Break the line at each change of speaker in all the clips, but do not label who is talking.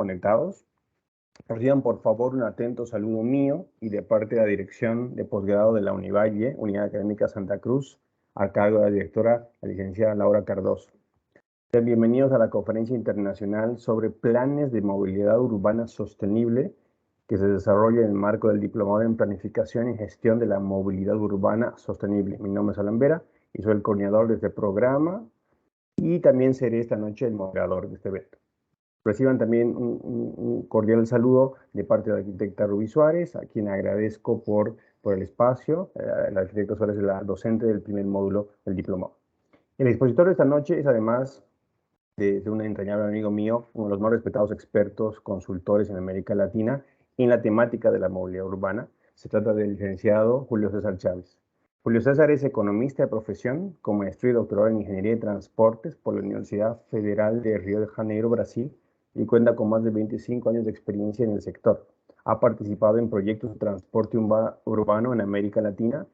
conectados. Reciban por favor un atento saludo mío y de parte de la Dirección de Posgrado de la Univalle, Unidad Académica Santa Cruz, a cargo de la directora, la licenciada Laura Cardoso. Sean bienvenidos a la Conferencia Internacional sobre Planes de Movilidad Urbana Sostenible, que se desarrolla en el marco del Diplomado en Planificación y Gestión de la Movilidad Urbana Sostenible. Mi nombre es Alan Vera y soy el coordinador de este programa y también seré esta noche el moderador de este evento. Reciban también un cordial saludo de parte de la arquitecta Rubí Suárez, a quien agradezco por el espacio. La arquitecta Suárez es la docente del primer módulo del diplomado. El expositor de esta noche es además de un entrañable amigo mío, uno de los más respetados expertos, consultores en América Latina en la temática de la movilidad urbana. Se trata del licenciado Julio César Chávez. Julio César es economista de profesión, con maestría y doctorado en Ingeniería de Transportes por la Universidad Federal de Río de Janeiro, Brasil, y cuenta con más de 25 años de experiencia en el sector. Ha participado en proyectos de transporte urbano en América Latina,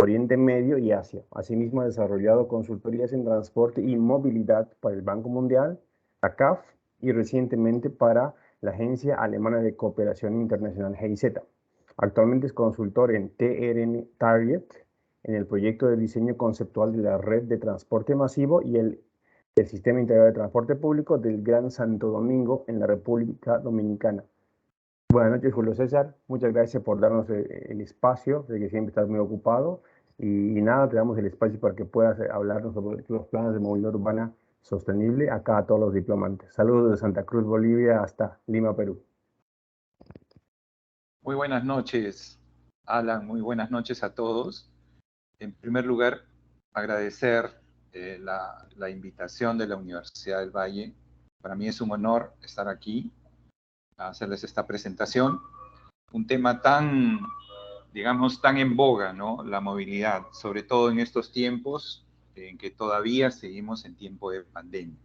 Oriente Medio y Asia. Asimismo, ha desarrollado consultorías en transporte y movilidad para el Banco Mundial, la CAF y recientemente para la Agencia Alemana de Cooperación Internacional GIZ. Actualmente es consultor en TRN Target, en el proyecto de diseño conceptual de la red de transporte masivo y el Sistema Integrado de Transporte Público del Gran Santo Domingo en la República Dominicana. Buenas noches, Julio César. Muchas gracias por darnos el espacio, de que siempre estás muy ocupado. Y nada, te damos el espacio para que puedas hablarnos sobre los planes de movilidad urbana sostenible acá a todos los diplomantes. Saludos de Santa Cruz, Bolivia, hasta Lima, Perú.
Muy buenas noches, Alan. Muy buenas noches a todos. En primer lugar, agradecer la invitación de la Universidad del Valle. Para mí es un honor estar aquí a hacerles esta presentación. Un tema tan, digamos, tan en boga, ¿no? La movilidad, sobre todo en estos tiempos en que todavía seguimos en tiempo de pandemia.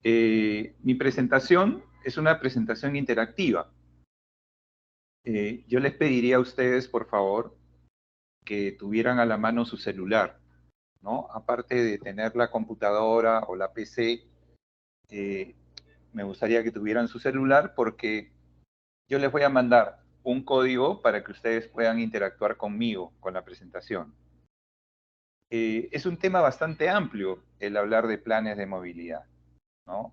Mi presentación es una presentación interactiva. Yo les pediría a ustedes, por favor, que tuvieran a la mano su celular, ¿no? Aparte de tener la computadora o la PC, me gustaría que tuvieran su celular porque yo les voy a mandar un código para que ustedes puedan interactuar conmigo con la presentación. Es un tema bastante amplio el hablar de planes de movilidad, ¿no?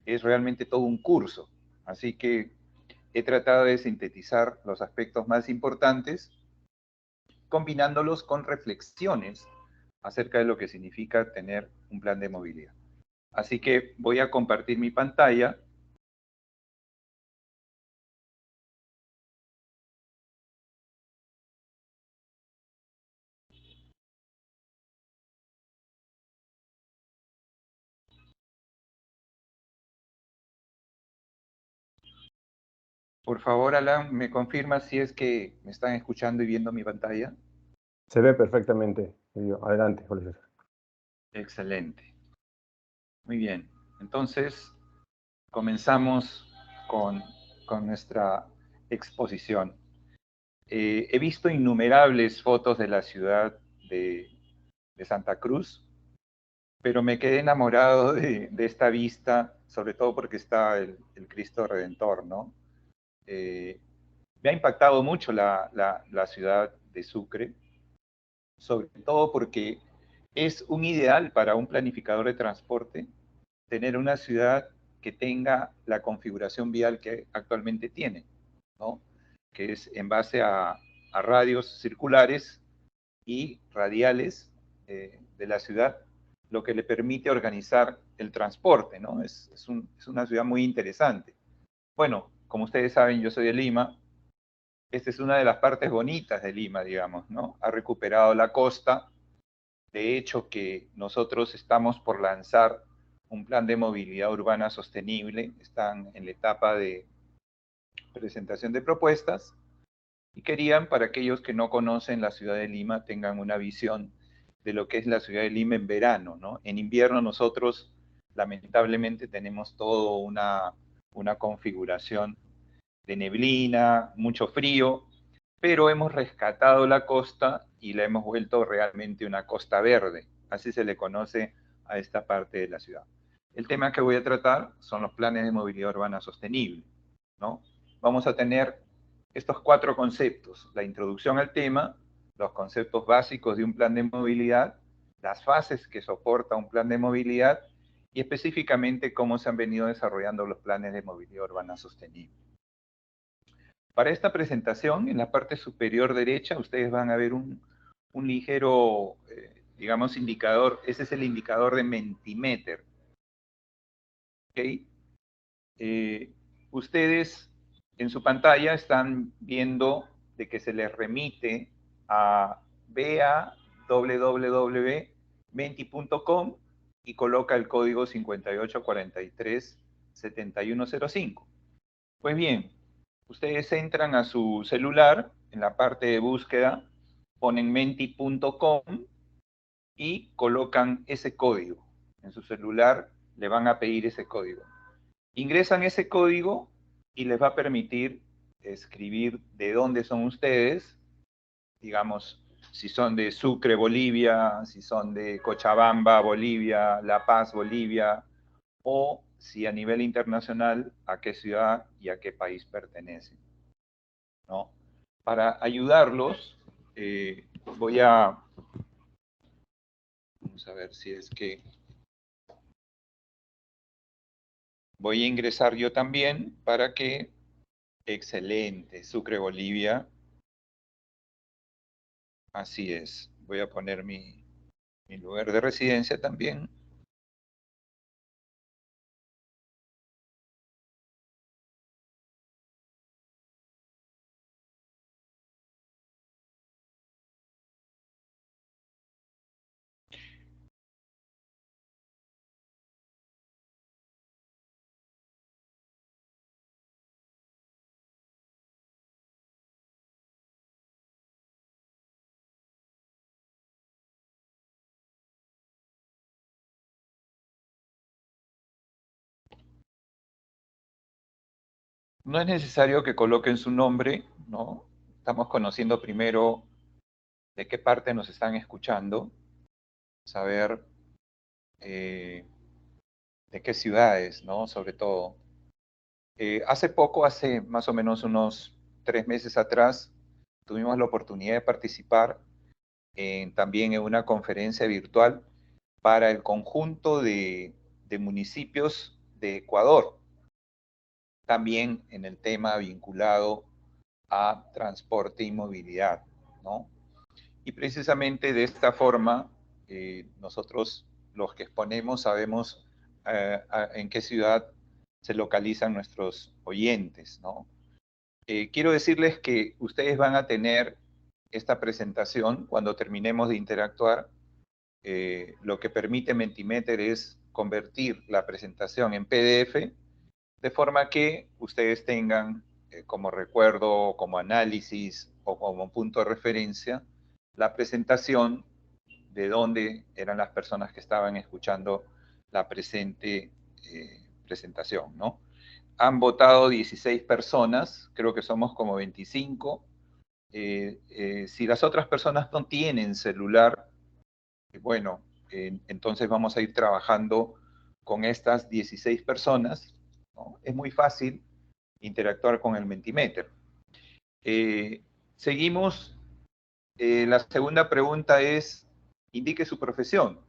Es realmente todo un curso, así que he tratado de sintetizar los aspectos más importantes, combinándolos con reflexiones acerca de lo que significa tener un plan de movilidad. Así que voy a compartir mi pantalla. Por favor, Alan, ¿me confirma si es que me están escuchando y viendo mi pantalla?
Se ve perfectamente. Adelante, Julio César.
Excelente. Muy bien. Entonces, comenzamos con nuestra exposición. He visto innumerables fotos de la ciudad de Santa Cruz, pero me quedé enamorado de esta vista, sobre todo porque está el Cristo Redentor, ¿no? Me ha impactado mucho la ciudad de Sucre, sobre todo porque es un ideal para un planificador de transporte tener una ciudad que tenga la configuración vial que actualmente tiene, ¿no? Que es en base a radios circulares y radiales de la ciudad, lo que le permite organizar el transporte, ¿no? Es una ciudad muy interesante. Bueno, como ustedes saben, yo soy de Lima. Esta es una de las partes bonitas de Lima, digamos, ¿no? Ha recuperado la costa. De hecho, que nosotros estamos por lanzar un plan de movilidad urbana sostenible. Están en la etapa de presentación de propuestas. Y querían, para aquellos que no conocen la ciudad de Lima, tengan una visión de lo que es la ciudad de Lima en verano, ¿no? En invierno nosotros, lamentablemente, tenemos toda una configuración de neblina, mucho frío, pero hemos rescatado la costa y la hemos vuelto realmente una costa verde. Así se le conoce a esta parte de la ciudad. El tema que voy a tratar son los planes de movilidad urbana sostenible, ¿no? Vamos a tener estos 4 conceptos: la introducción al tema, los conceptos básicos de un plan de movilidad, las fases que soporta un plan de movilidad y específicamente cómo se han venido desarrollando los planes de movilidad urbana sostenible. Para esta presentación, en la parte superior derecha, ustedes van a ver un ligero, digamos, indicador. Ese es el indicador de Mentimeter. ¿Ok? Ustedes en su pantalla están viendo de que se les remite a www.menti.com y coloca el código 5843-7105. Pues bien, ustedes entran a su celular, en la parte de búsqueda, ponen menti.com y colocan ese código. En su celular le van a pedir ese código. Ingresan ese código y les va a permitir escribir de dónde son ustedes, digamos, si son de Sucre, Bolivia, si son de Cochabamba, Bolivia, La Paz, Bolivia, o si a nivel internacional, a qué ciudad y a qué país pertenecen, ¿no? Para ayudarlos, vamos a ver si es que voy a ingresar yo también para que, excelente, Sucre, Bolivia, así es. Voy a poner mi lugar de residencia también. No es necesario que coloquen su nombre, ¿no? Estamos conociendo primero de qué parte nos están escuchando, saber de qué ciudades, ¿no? Sobre todo. Hace poco, hace más o menos unos 3 meses atrás, tuvimos la oportunidad de participar también en una conferencia virtual para el conjunto de municipios de Ecuador, también en el tema vinculado a transporte y movilidad, ¿no? Y precisamente de esta forma, nosotros los que exponemos sabemos en qué ciudad se localizan nuestros oyentes, ¿no? Quiero decirles que ustedes van a tener esta presentación cuando terminemos de interactuar. Lo que permite Mentimeter es convertir la presentación en PDF, de forma que ustedes tengan como recuerdo, como análisis o como punto de referencia la presentación de dónde eran las personas que estaban escuchando la presente presentación, ¿no? Han votado 16 personas, creo que somos como 25. Si las otras personas no tienen celular, bueno, entonces vamos a ir trabajando con estas 16 personas, ¿no? Es muy fácil interactuar con el Mentimeter. Seguimos. La segunda pregunta es, indique su profesión.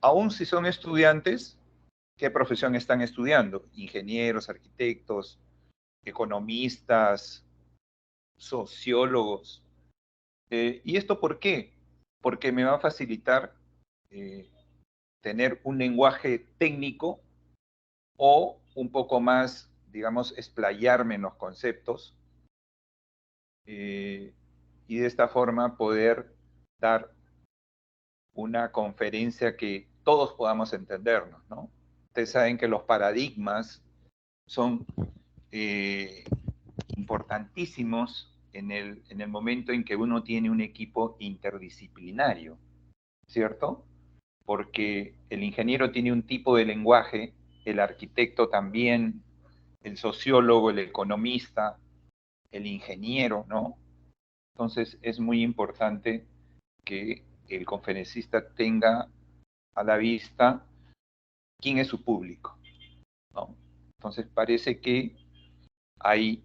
Aún si son estudiantes, ¿qué profesión están estudiando? Ingenieros, arquitectos, economistas, sociólogos. ¿Y esto por qué? Porque me va a facilitar tener un lenguaje técnico o un poco más, digamos, explayarme en los conceptos y de esta forma poder dar una conferencia que todos podamos entendernos, ¿no? Ustedes saben que los paradigmas son importantísimos en el momento en que uno tiene un equipo interdisciplinario, ¿cierto? Porque el ingeniero tiene un tipo de lenguaje, el arquitecto también, el sociólogo, el economista, el ingeniero, ¿no? Entonces es muy importante que el conferencista tenga a la vista quién es su público, ¿no? Entonces parece que hay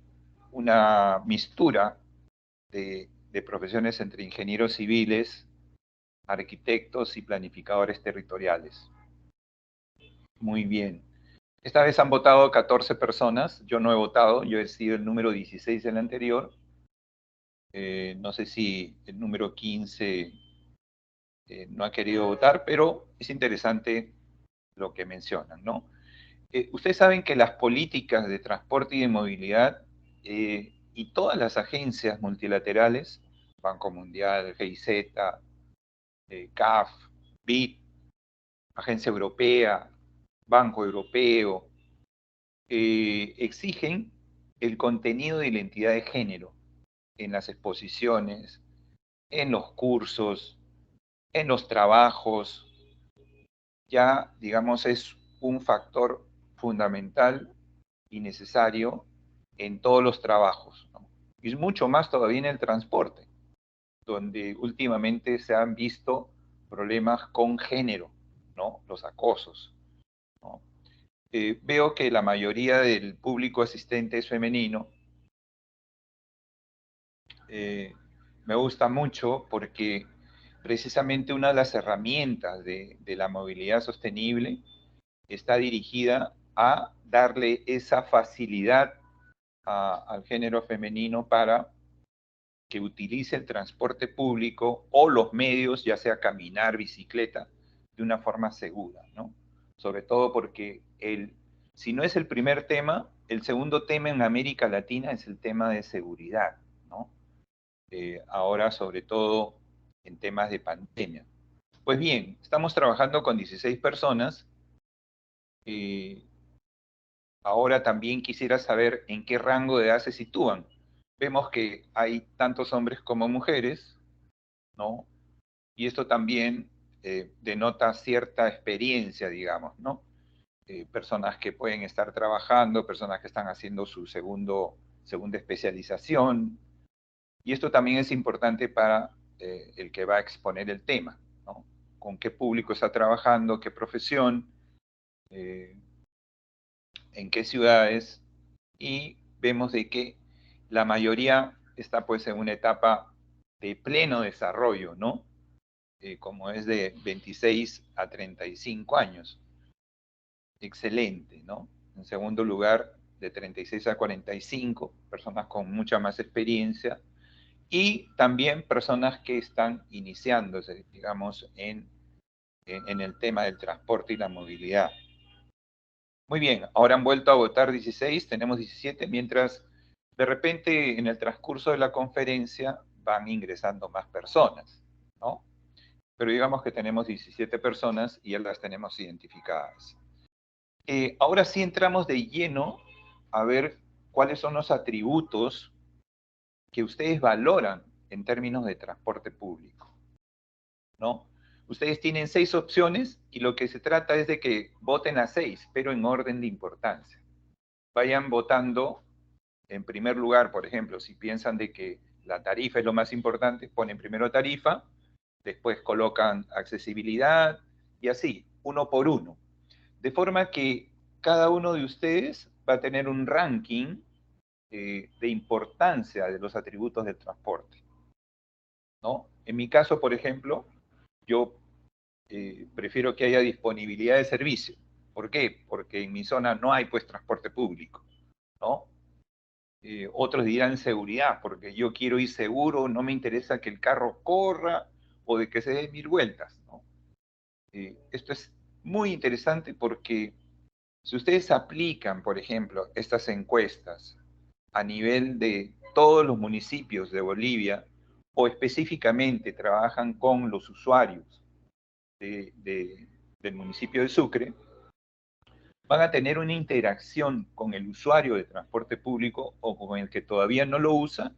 una mistura de profesiones entre ingenieros civiles, arquitectos y planificadores territoriales. Muy bien. Esta vez han votado 14 personas, yo no he votado, yo he sido el número 16 en la anterior. No sé si el número 15 no ha querido votar, pero es interesante lo que mencionan, ¿no? Ustedes saben que las políticas de transporte y de movilidad y todas las agencias multilaterales, Banco Mundial, GIZ, CAF, BID, Agencia Europea, Banco Europeo, exigen el contenido de identidad de género en las exposiciones, en los cursos, en los trabajos. Ya, digamos, es un factor fundamental y necesario en todos los trabajos, ¿no? Y mucho más todavía en el transporte, donde últimamente se han visto problemas con género, ¿no? Los acosos, ¿no? Veo que la mayoría del público asistente es femenino. Me gusta mucho porque precisamente una de las herramientas de la movilidad sostenible está dirigida a darle esa facilidad al género femenino para que utilice el transporte público o los medios, ya sea caminar, bicicleta, de una forma segura, ¿no? Sobre todo porque si no es el primer tema, el segundo tema en América Latina es el tema de seguridad, ¿no? Ahora, sobre todo en temas de pandemia. Pues bien, estamos trabajando con 16 personas. Ahora también quisiera saber en qué rango de edad se sitúan. Vemos que hay tantos hombres como mujeres, ¿no? Y esto también denota cierta experiencia, digamos, ¿no? Personas que pueden estar trabajando, personas que están haciendo su segunda especialización. Y esto también es importante para el que va a exponer el tema, ¿no? Con qué público está trabajando, qué profesión, eh, en qué ciudades, y vemos de que la mayoría está pues en una etapa de pleno desarrollo, ¿no? Como es de 26 a 35 años. Excelente, ¿no? En segundo lugar, de 36 a 45, personas con mucha más experiencia, y también personas que están iniciándose, digamos, en el tema del transporte y la movilidad. Muy bien, ahora han vuelto a votar 16, tenemos 17, mientras de repente en el transcurso de la conferencia van ingresando más personas, ¿no? Pero digamos que tenemos 17 personas y ya las tenemos identificadas. Ahora sí entramos de lleno a ver cuáles son los atributos que ustedes valoran en términos de transporte público, ¿no? Ustedes tienen 6 opciones y lo que se trata es de que voten a 6, pero en orden de importancia. Vayan votando en primer lugar, por ejemplo, si piensan de que la tarifa es lo más importante, ponen primero tarifa, después colocan accesibilidad y así, uno por uno. De forma que cada uno de ustedes va a tener un ranking de importancia de los atributos del transporte, ¿no? En mi caso, por ejemplo, yo prefiero que haya disponibilidad de servicio. ¿Por qué? Porque en mi zona no hay pues transporte público, ¿no? Otros dirán seguridad, porque yo quiero ir seguro, no me interesa que el carro corra o de que se dé 1000 vueltas, ¿no? Esto es muy interesante porque si ustedes aplican, por ejemplo, estas encuestas a nivel de todos los municipios de Bolivia, o específicamente trabajan con los usuarios del municipio de Sucre, van a tener una interacción con el usuario de transporte público o con el que todavía no lo usa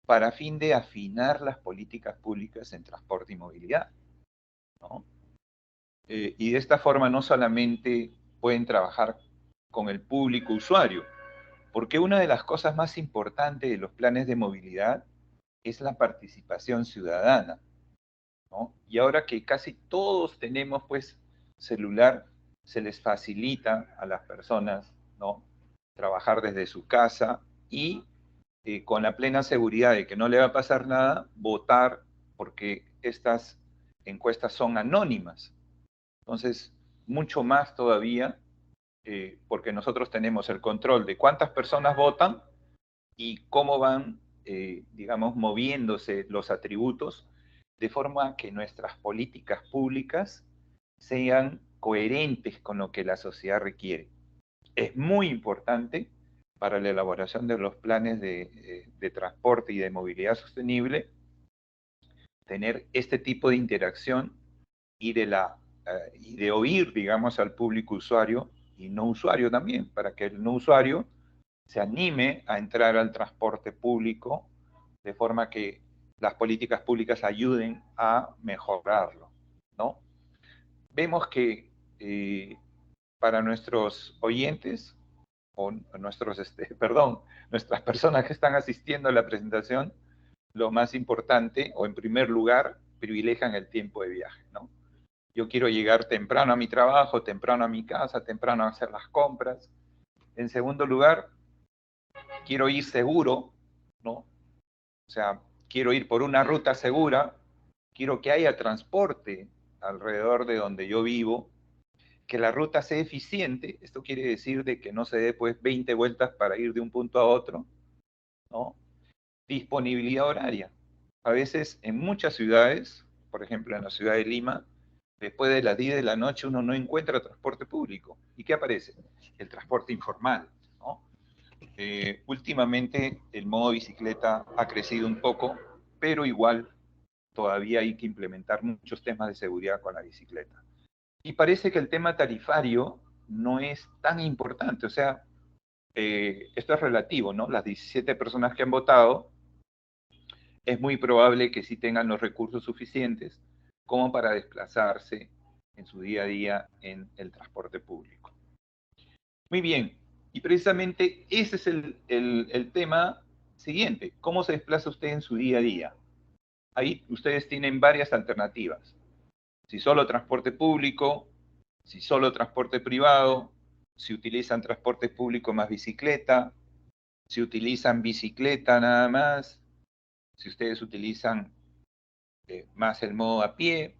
para fin de afinar las políticas públicas en transporte y movilidad, ¿no? Y de esta forma no solamente pueden trabajar con el público usuario, porque una de las cosas más importantes de los planes de movilidad es la participación ciudadana, ¿no? Y ahora que casi todos tenemos pues celular, se les facilita a las personas, ¿no?, trabajar desde su casa y con la plena seguridad de que no le va a pasar nada, votar, porque estas encuestas son anónimas. Entonces, mucho más todavía, porque nosotros tenemos el control de cuántas personas votan y cómo van, digamos, moviéndose los atributos, de forma que nuestras políticas públicas sean coherentes con lo que la sociedad requiere. Es muy importante para la elaboración de los planes de transporte y de movilidad sostenible tener este tipo de interacción y de oír, digamos, al público usuario y no usuario también, para que el no usuario se anime a entrar al transporte público, de forma que las políticas públicas ayuden a mejorarlo, ¿no? Vemos que para nuestros oyentes, o nuestros, perdón, nuestras personas que están asistiendo a la presentación, lo más importante, o en primer lugar, privilegian el tiempo de viaje, ¿no? Yo quiero llegar temprano a mi trabajo, temprano a mi casa, temprano a hacer las compras. En segundo lugar, quiero ir seguro, ¿no? O sea, quiero ir por una ruta segura, quiero que haya transporte alrededor de donde yo vivo, que la ruta sea eficiente. Esto quiere decir de que no se dé pues 20 vueltas para ir de un punto a otro, ¿no? Disponibilidad horaria. A veces en muchas ciudades, por ejemplo en la ciudad de Lima, después de las 10 de la noche uno no encuentra transporte público. ¿Y qué aparece? El transporte informal, ¿no? Últimamente el modo bicicleta ha crecido un poco, pero igual todavía hay que implementar muchos temas de seguridad con la bicicleta. Y parece que el tema tarifario no es tan importante, o sea, esto es relativo, ¿no? Las 17 personas que han votado, es muy probable que sí tengan los recursos suficientes como para desplazarse en su día a día en el transporte público. Muy bien, y precisamente ese es el tema siguiente. ¿Cómo se desplaza usted en su día a día? Ahí ustedes tienen varias alternativas. Si solo transporte público, si solo transporte privado, si utilizan transporte público más bicicleta, si utilizan bicicleta nada más, si ustedes utilizan más el modo a pie.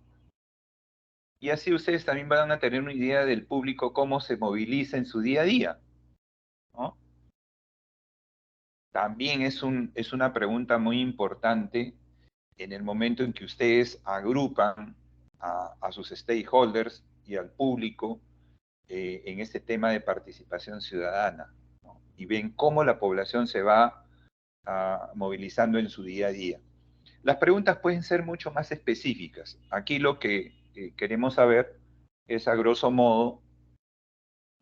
Y así ustedes también van a tener una idea del público cómo se moviliza en su día a día, ¿no? También es una pregunta muy importante en el momento en que ustedes agrupan a sus stakeholders y al público en este tema de participación ciudadana, ¿no? Y ven cómo la población se va movilizando en su día a día. Las preguntas pueden ser mucho más específicas. Aquí lo que queremos saber es, a grosso modo,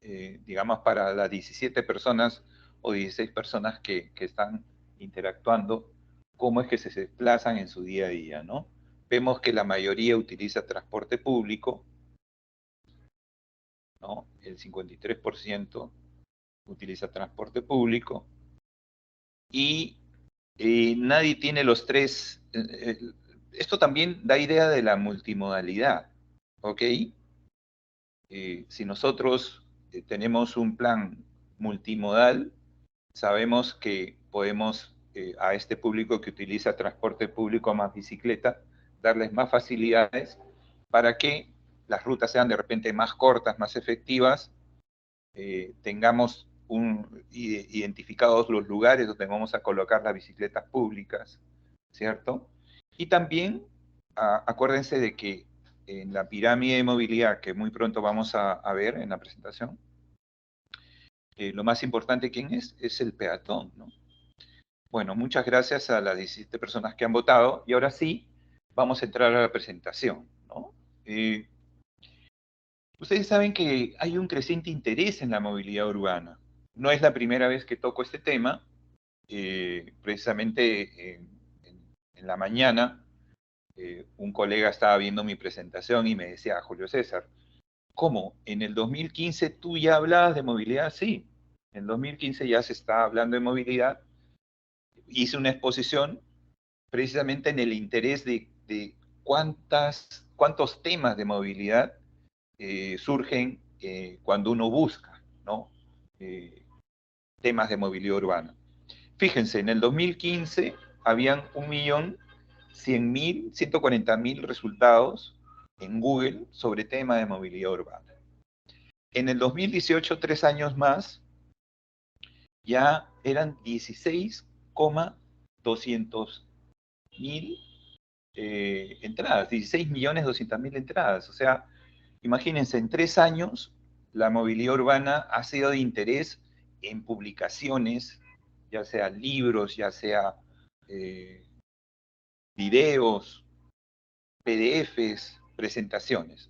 digamos, para las 17 personas o 16 personas que están interactuando, cómo es que se desplazan en su día a día, ¿no? Vemos que la mayoría utiliza transporte público, ¿no? El 53% utiliza transporte público y nadie tiene los tres. Esto también da idea de la multimodalidad, ¿ok? Si nosotros tenemos un plan multimodal, sabemos que podemos a este público que utiliza transporte público más bicicleta, darles más facilidades para que las rutas sean de repente más cortas, más efectivas, tengamos identificados los lugares donde vamos a colocar las bicicletas públicas, ¿cierto? Y también acuérdense de que en la pirámide de movilidad, que muy pronto vamos a ver en la presentación, lo más importante, ¿quién es? Es el peatón, ¿no? Bueno, muchas gracias a las 17 personas que han votado, y ahora sí, vamos a entrar a la presentación, ¿no? Ustedes saben que hay un creciente interés en la movilidad urbana. No es la primera vez que toco este tema. Precisamente en la mañana, un colega estaba viendo mi presentación y me decía: Julio César, ¿cómo? ¿En el 2015 tú ya hablabas de movilidad? Sí, en 2015 ya se estaba hablando de movilidad. Hice una exposición precisamente en el interés de cuántos temas de movilidad surgen cuando uno busca, ¿no? Temas de movilidad urbana. Fíjense, en el 2015 habían 1.140.000 resultados en Google sobre tema de movilidad urbana. En el 2018, 3 años más, ya eran 16.200.000 entradas, 16.200.000 entradas. O sea, imagínense, en 3 años la movilidad urbana ha sido de interés en publicaciones, ya sea libros, ya sea videos, PDFs, presentaciones.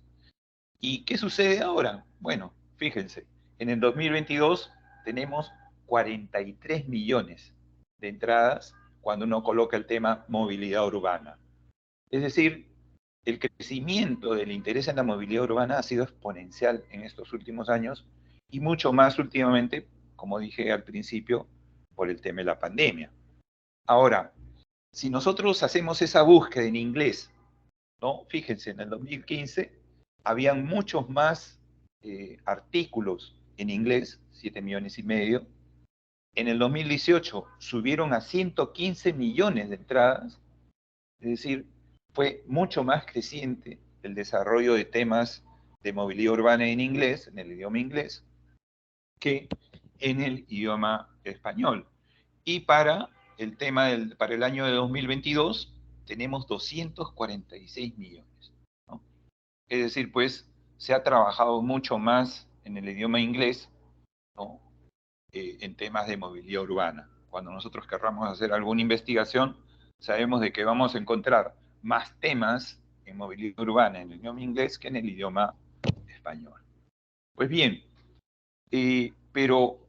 ¿Y qué sucede ahora? Bueno, fíjense, en el 2022 tenemos 43 millones de entradas cuando uno coloca el tema movilidad urbana. Es decir, el crecimiento del interés en la movilidad urbana ha sido exponencial en estos últimos años y mucho más últimamente, como dije al principio, por el tema de la pandemia. Ahora, si nosotros hacemos esa búsqueda en inglés, ¿no? Fíjense, en el 2015 habían muchos más artículos en inglés, 7,5 millones. En el 2018 subieron a 115 millones de entradas, es decir, fue mucho más creciente el desarrollo de temas de movilidad urbana en inglés, en el idioma inglés, que en el idioma español. Y para el tema para el año de 2022 tenemos 246 millones, ¿no? Es decir, pues se ha trabajado mucho más en el idioma inglés, ¿no? En temas de movilidad urbana. Cuando nosotros querramos hacer alguna investigación, sabemos de que vamos a encontrar más temas en movilidad urbana en el idioma inglés que en el idioma español. Pues bien, pero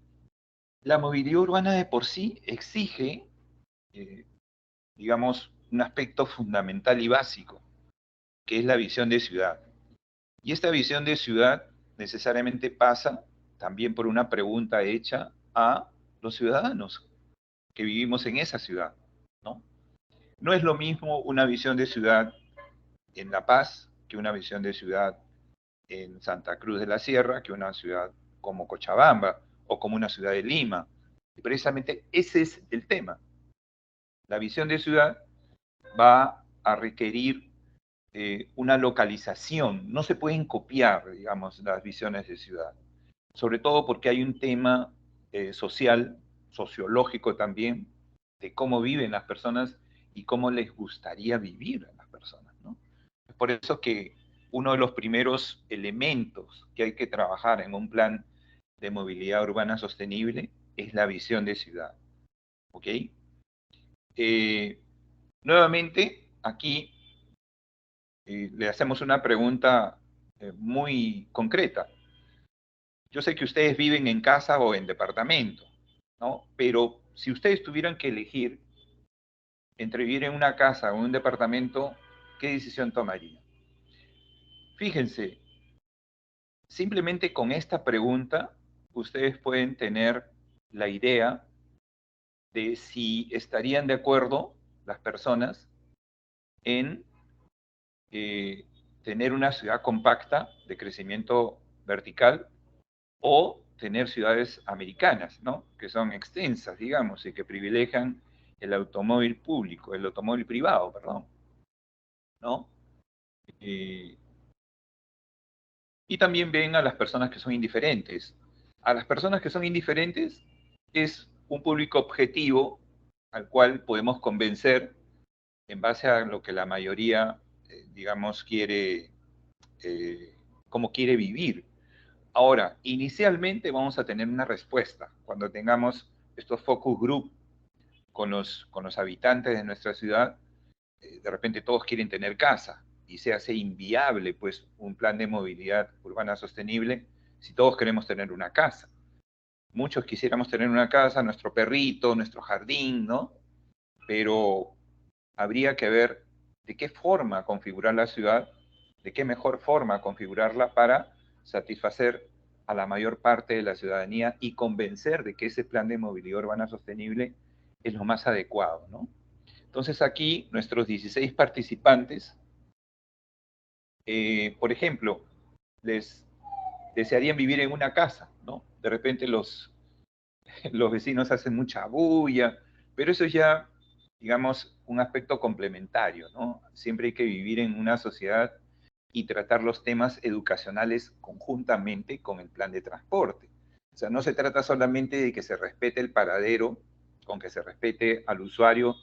la movilidad urbana de por sí exige, digamos, un aspecto fundamental y básico, que es la visión de ciudad. Y esta visión de ciudad necesariamente pasa también por una pregunta hecha a los ciudadanos que vivimos en esa ciudad, ¿no? No es lo mismo una visión de ciudad en La Paz que una visión de ciudad en Santa Cruz de la Sierra, que una ciudad como Cochabamba o como una ciudad de Lima. Y precisamente ese es el tema. La visión de ciudad va a requerir una localización. No se pueden copiar, digamos, las visiones de ciudad. Sobre todo porque hay un tema social, sociológico también, de cómo viven las personas y cómo les gustaría vivir a las personas, ¿no? Es por eso que uno de los primeros elementos que hay que trabajar en un plan de movilidad urbana sostenible es la visión de ciudad, ¿ok? Nuevamente, aquí le hacemos una pregunta muy concreta. Yo sé que ustedes viven en casa o en departamento, ¿no? Pero si ustedes tuvieran que elegir entre vivir en una casa o en un departamento, ¿qué decisión tomarían? Fíjense, simplemente con esta pregunta, ustedes pueden tener la idea de si estarían de acuerdo las personas en tener una ciudad compacta de crecimiento vertical o tener ciudades americanas, ¿no? Que son extensas, digamos, y que privilegian el automóvil público, el automóvil privado, perdón, ¿no? Y también ven a las personas que son indiferentes. A las personas que son indiferentes es un público objetivo al cual podemos convencer en base a lo que la mayoría, digamos, quiere, cómo quiere vivir. Ahora, inicialmente vamos a tener una respuesta. Cuando tengamos estos focus group con los habitantes de nuestra ciudad, de repente todos quieren tener casa y se hace inviable pues un plan de movilidad urbana sostenible si todos queremos tener una casa. Muchos quisiéramos tener una casa, nuestro perrito, nuestro jardín, ¿no? Pero habría que ver de qué forma configurar la ciudad, de qué mejor forma configurarla para satisfacer a la mayor parte de la ciudadanía y convencer de que ese plan de movilidad urbana sostenible es lo más adecuado, ¿no? Entonces aquí nuestros 16 participantes, por ejemplo, les desearían vivir en una casa, ¿no? De repente los vecinos hacen mucha bulla, pero eso es ya, digamos, un aspecto complementario, ¿no? Siempre hay que vivir en una sociedad y tratar los temas educacionales conjuntamente con el plan de transporte. O sea, no se trata solamente de que se respete el paradero, con que se respete al usuario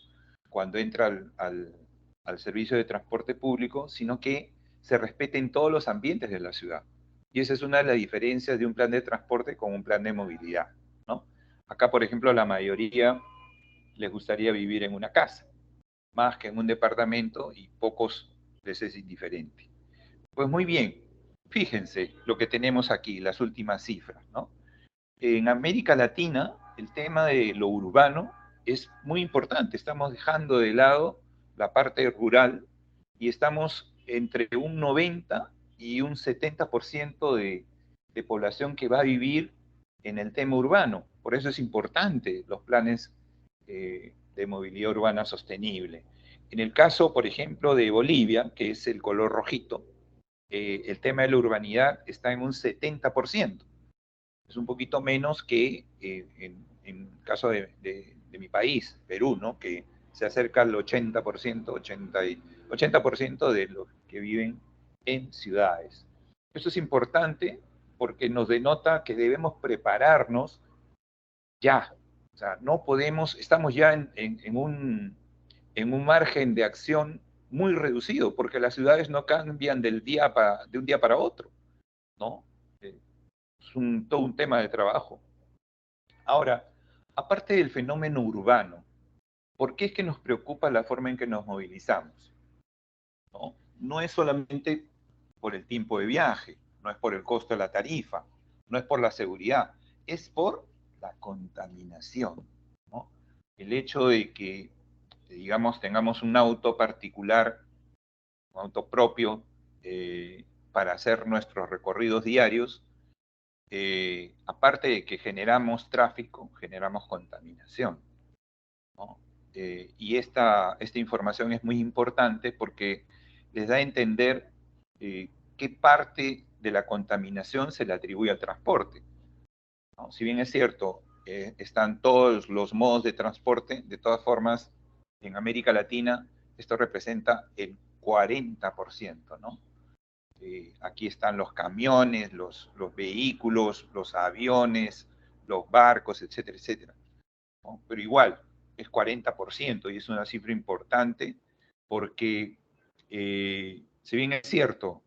cuando entra al servicio de transporte público, sino que se respete en todos los ambientes de la ciudad. Y esa es una de las diferencias de un plan de transporte con un plan de movilidad, ¿no? Acá, por ejemplo, la mayoría les gustaría vivir en una casa, más que en un departamento, y pocos les es indiferente. Pues muy bien, fíjense lo que tenemos aquí, las últimas cifras, ¿no? En América Latina, el tema de lo urbano es muy importante. Estamos dejando de lado la parte rural y estamos entre un 90 y un 70% de población que va a vivir en el tema urbano. Por eso es importante los planes de movilidad urbana sostenible. En el caso, por ejemplo, de Bolivia, que es el color rojito, el tema de la urbanidad está en un 70%. Es un poquito menos que en el caso de mi país, Perú, ¿no? Que se acerca al 80%, 80% de los que viven en ciudades. Eso es importante porque nos denota que debemos prepararnos ya. O sea, no podemos, estamos ya en un margen de acción muy reducido, porque las ciudades no cambian de un día para otro, ¿no? Es todo un tema de trabajo. Ahora, aparte del fenómeno urbano, ¿por qué es que nos preocupa la forma en que nos movilizamos? ¿No? No es solamente por el tiempo de viaje, no es por el costo de la tarifa, no es por la seguridad, es por la contaminación, ¿no? El hecho de que, digamos, tengamos un auto particular, un auto propio, para hacer nuestros recorridos diarios, aparte de que generamos tráfico, generamos contaminación, ¿no? Y esta información es muy importante porque les da a entender qué parte de la contaminación se le atribuye al transporte, ¿no? Si bien es cierto, están todos los modos de transporte, de todas formas, en América Latina esto representa el 40%, ¿no? Aquí están los camiones, los vehículos, los aviones, los barcos, etcétera, etcétera, ¿no? Pero igual, es 40% y es una cifra importante porque, si bien es cierto,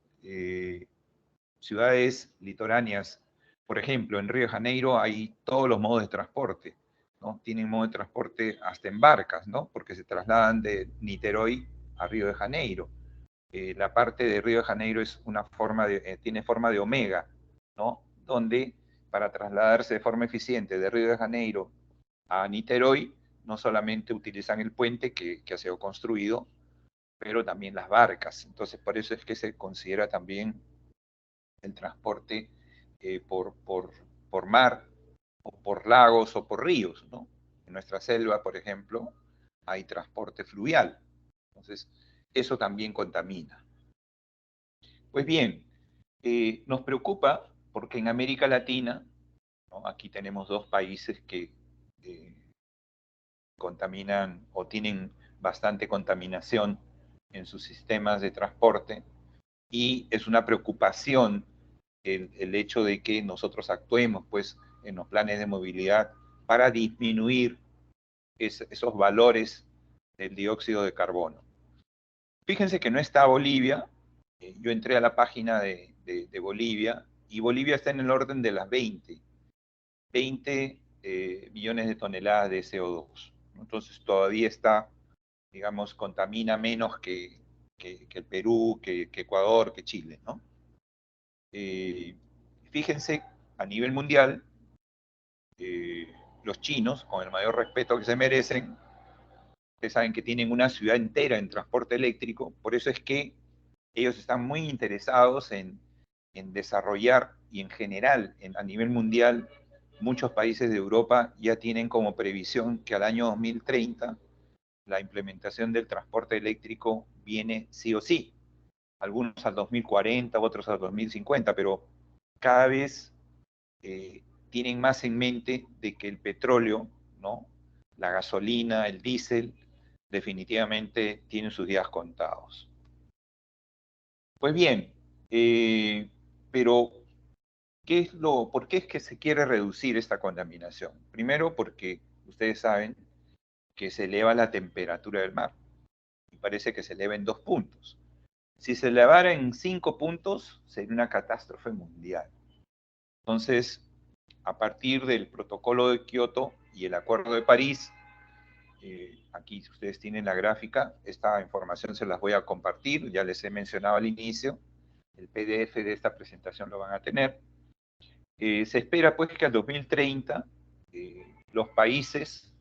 ciudades litoráneas, por ejemplo, en Río de Janeiro hay todos los modos de transporte, ¿no? Tienen modo de transporte hasta en barcas, ¿no? Porque se trasladan de Niterói a Río de Janeiro. La parte de Río de Janeiro es tiene forma de omega, ¿no? Donde para trasladarse de forma eficiente de Río de Janeiro a Niterói, no solamente utilizan el puente que ha sido construido, pero también las barcas. Entonces, por eso es que se considera también el transporte por mar, o por lagos o por ríos, ¿no? En nuestra selva, por ejemplo, hay transporte fluvial. Entonces, eso también contamina. Pues bien, nos preocupa porque en América Latina, ¿no? Aquí tenemos dos países que eh, contaminan o tienen bastante contaminación en sus sistemas de transporte, y es una preocupación el hecho de que nosotros actuemos pues en los planes de movilidad para disminuir esos valores del dióxido de carbono. Fíjense que no está Bolivia. Yo entré a la página de Bolivia y Bolivia está en el orden de las 20 millones de toneladas de CO2. Entonces todavía está, digamos, contamina menos que el Perú, que Ecuador, que Chile, ¿no? Fíjense, a nivel mundial, los chinos, con el mayor respeto que se merecen, ustedes saben que tienen una ciudad entera en transporte eléctrico, por eso es que ellos están muy interesados en desarrollar, y en general, a nivel mundial, muchos países de Europa ya tienen como previsión que al año 2030 la implementación del transporte eléctrico viene sí o sí. Algunos al 2040, otros al 2050, pero cada vez tienen más en mente de que el petróleo, ¿no? La gasolina, el diésel, definitivamente tienen sus días contados. Pues bien, pero ¿por qué es que se quiere reducir esta contaminación? Primero porque ustedes saben que se eleva la temperatura del mar y parece que se eleva en 2 puntos. Si se elevara en 5 puntos, sería una catástrofe mundial. Entonces, a partir del protocolo de Kioto y el Acuerdo de París, aquí ustedes tienen la gráfica, esta información se las voy a compartir, ya les he mencionado al inicio, el PDF de esta presentación lo van a tener. Se espera pues que al 2030 los países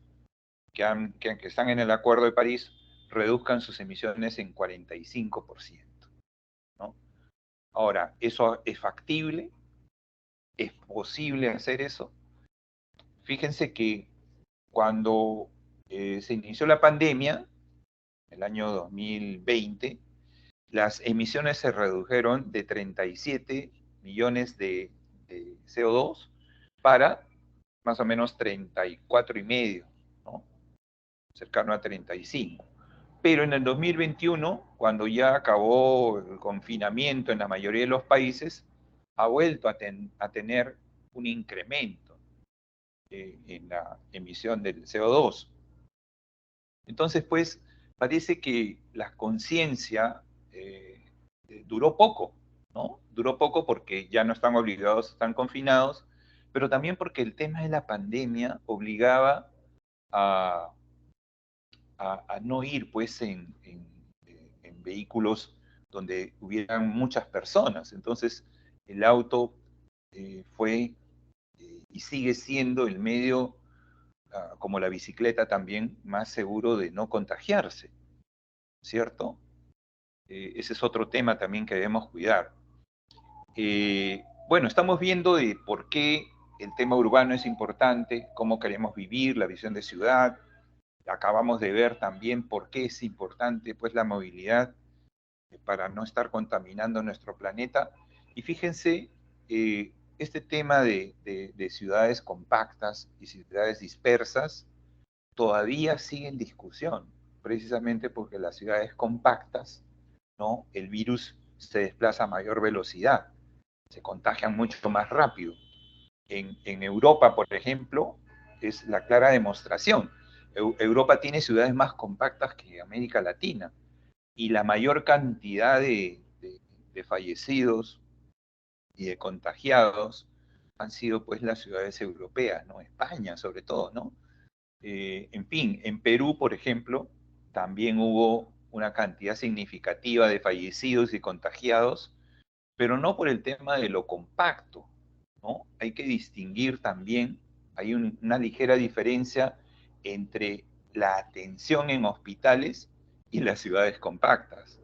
que están en el Acuerdo de París reduzcan sus emisiones en 45%, ¿no? Ahora, ¿eso es factible? ¿Es posible hacer eso? Fíjense que cuando se inició la pandemia, el año 2020, las emisiones se redujeron de 37 millones de CO2 para más o menos 34,5, ¿no? Cercano a 35. Pero en el 2021, cuando ya acabó el confinamiento en la mayoría de los países, ha vuelto a tener un incremento en la emisión del CO2. Entonces, pues, parece que la conciencia duró poco, ¿no? Duró poco porque ya no están obligados, están confinados, pero también porque el tema de la pandemia obligaba a, a no ir, pues, en vehículos donde hubieran muchas personas. Entonces, el auto fue y sigue siendo el medio, como la bicicleta también, más seguro de no contagiarse, ¿cierto? Ese es otro tema también que debemos cuidar. Bueno, estamos viendo de por qué el tema urbano es importante, cómo queremos vivir, la visión de ciudad. Acabamos de ver también por qué es importante pues, la movilidad para no estar contaminando nuestro planeta. Y fíjense, este tema de ciudades compactas y ciudades dispersas todavía sigue en discusión, precisamente porque las ciudades compactas, ¿no? El virus se desplaza a mayor velocidad, se contagian mucho más rápido. En Europa, por ejemplo, es la clara demostración. Europa tiene ciudades más compactas que América Latina y la mayor cantidad de fallecidos y de contagiados han sido pues las ciudades europeas, ¿no? España sobre todo, ¿no? En fin, en Perú, por ejemplo, también hubo una cantidad significativa de fallecidos y contagiados, pero no por el tema de lo compacto, ¿no? Hay que distinguir también, hay una ligera diferencia entre la atención en hospitales y las ciudades compactas.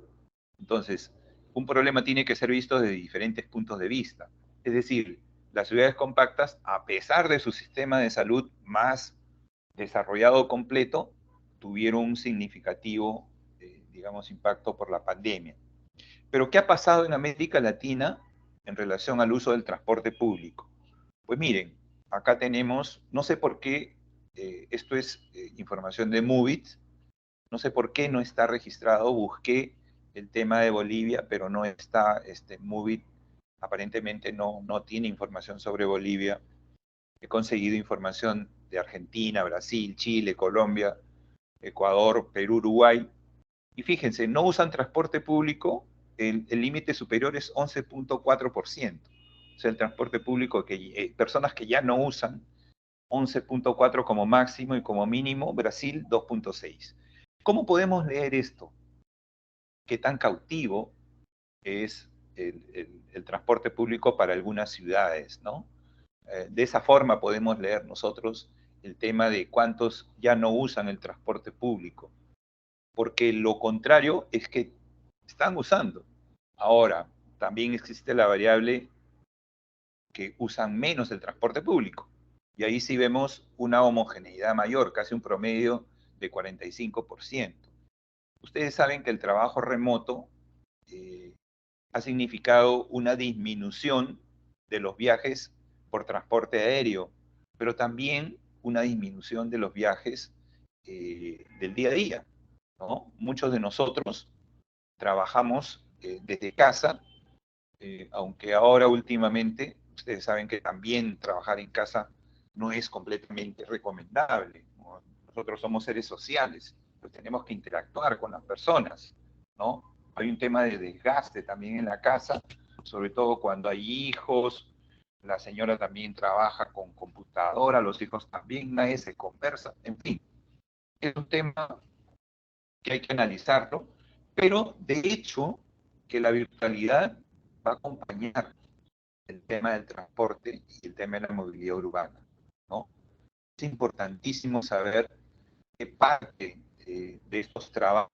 Entonces, un problema tiene que ser visto desde diferentes puntos de vista. Es decir, las ciudades compactas, a pesar de su sistema de salud más desarrollado completo, tuvieron un significativo, digamos, impacto por la pandemia. Pero, ¿qué ha pasado en América Latina en relación al uso del transporte público? Pues miren, acá tenemos, no sé por qué, esto es información de Movit, no sé por qué no está registrado, busqué el tema de Bolivia, pero no está, Movit aparentemente no tiene información sobre Bolivia. He conseguido información de Argentina, Brasil, Chile, Colombia, Ecuador, Perú, Uruguay. Y fíjense, no usan transporte público, el límite superior es 11,4%. O sea, el transporte público, personas que ya no usan, 11,4 como máximo y como mínimo, Brasil 2,6. ¿Cómo podemos leer esto? ¿Qué tan cautivo es el transporte público para algunas ciudades, ¿no? De esa forma podemos leer nosotros el tema de cuántos ya no usan el transporte público, porque lo contrario es que están usando. Ahora, también existe la variable que usan menos el transporte público, y ahí sí vemos una homogeneidad mayor, casi un promedio de 45%. Ustedes saben que el trabajo remoto ha significado una disminución de los viajes por transporte aéreo, pero también una disminución de los viajes del día a día, ¿no? Muchos de nosotros trabajamos desde casa, aunque ahora últimamente, ustedes saben que también trabajar en casa no es completamente recomendable, ¿no? Nosotros somos seres sociales, pues tenemos que interactuar con las personas, ¿no? Hay un tema de desgaste también en la casa, sobre todo cuando hay hijos, la señora también trabaja con computadora, los hijos también, nadie se conversa, en fin, es un tema que hay que analizarlo, pero de hecho que la virtualidad va a acompañar el tema del transporte y el tema de la movilidad urbana, ¿no? Es importantísimo saber qué parte de estos trabajos,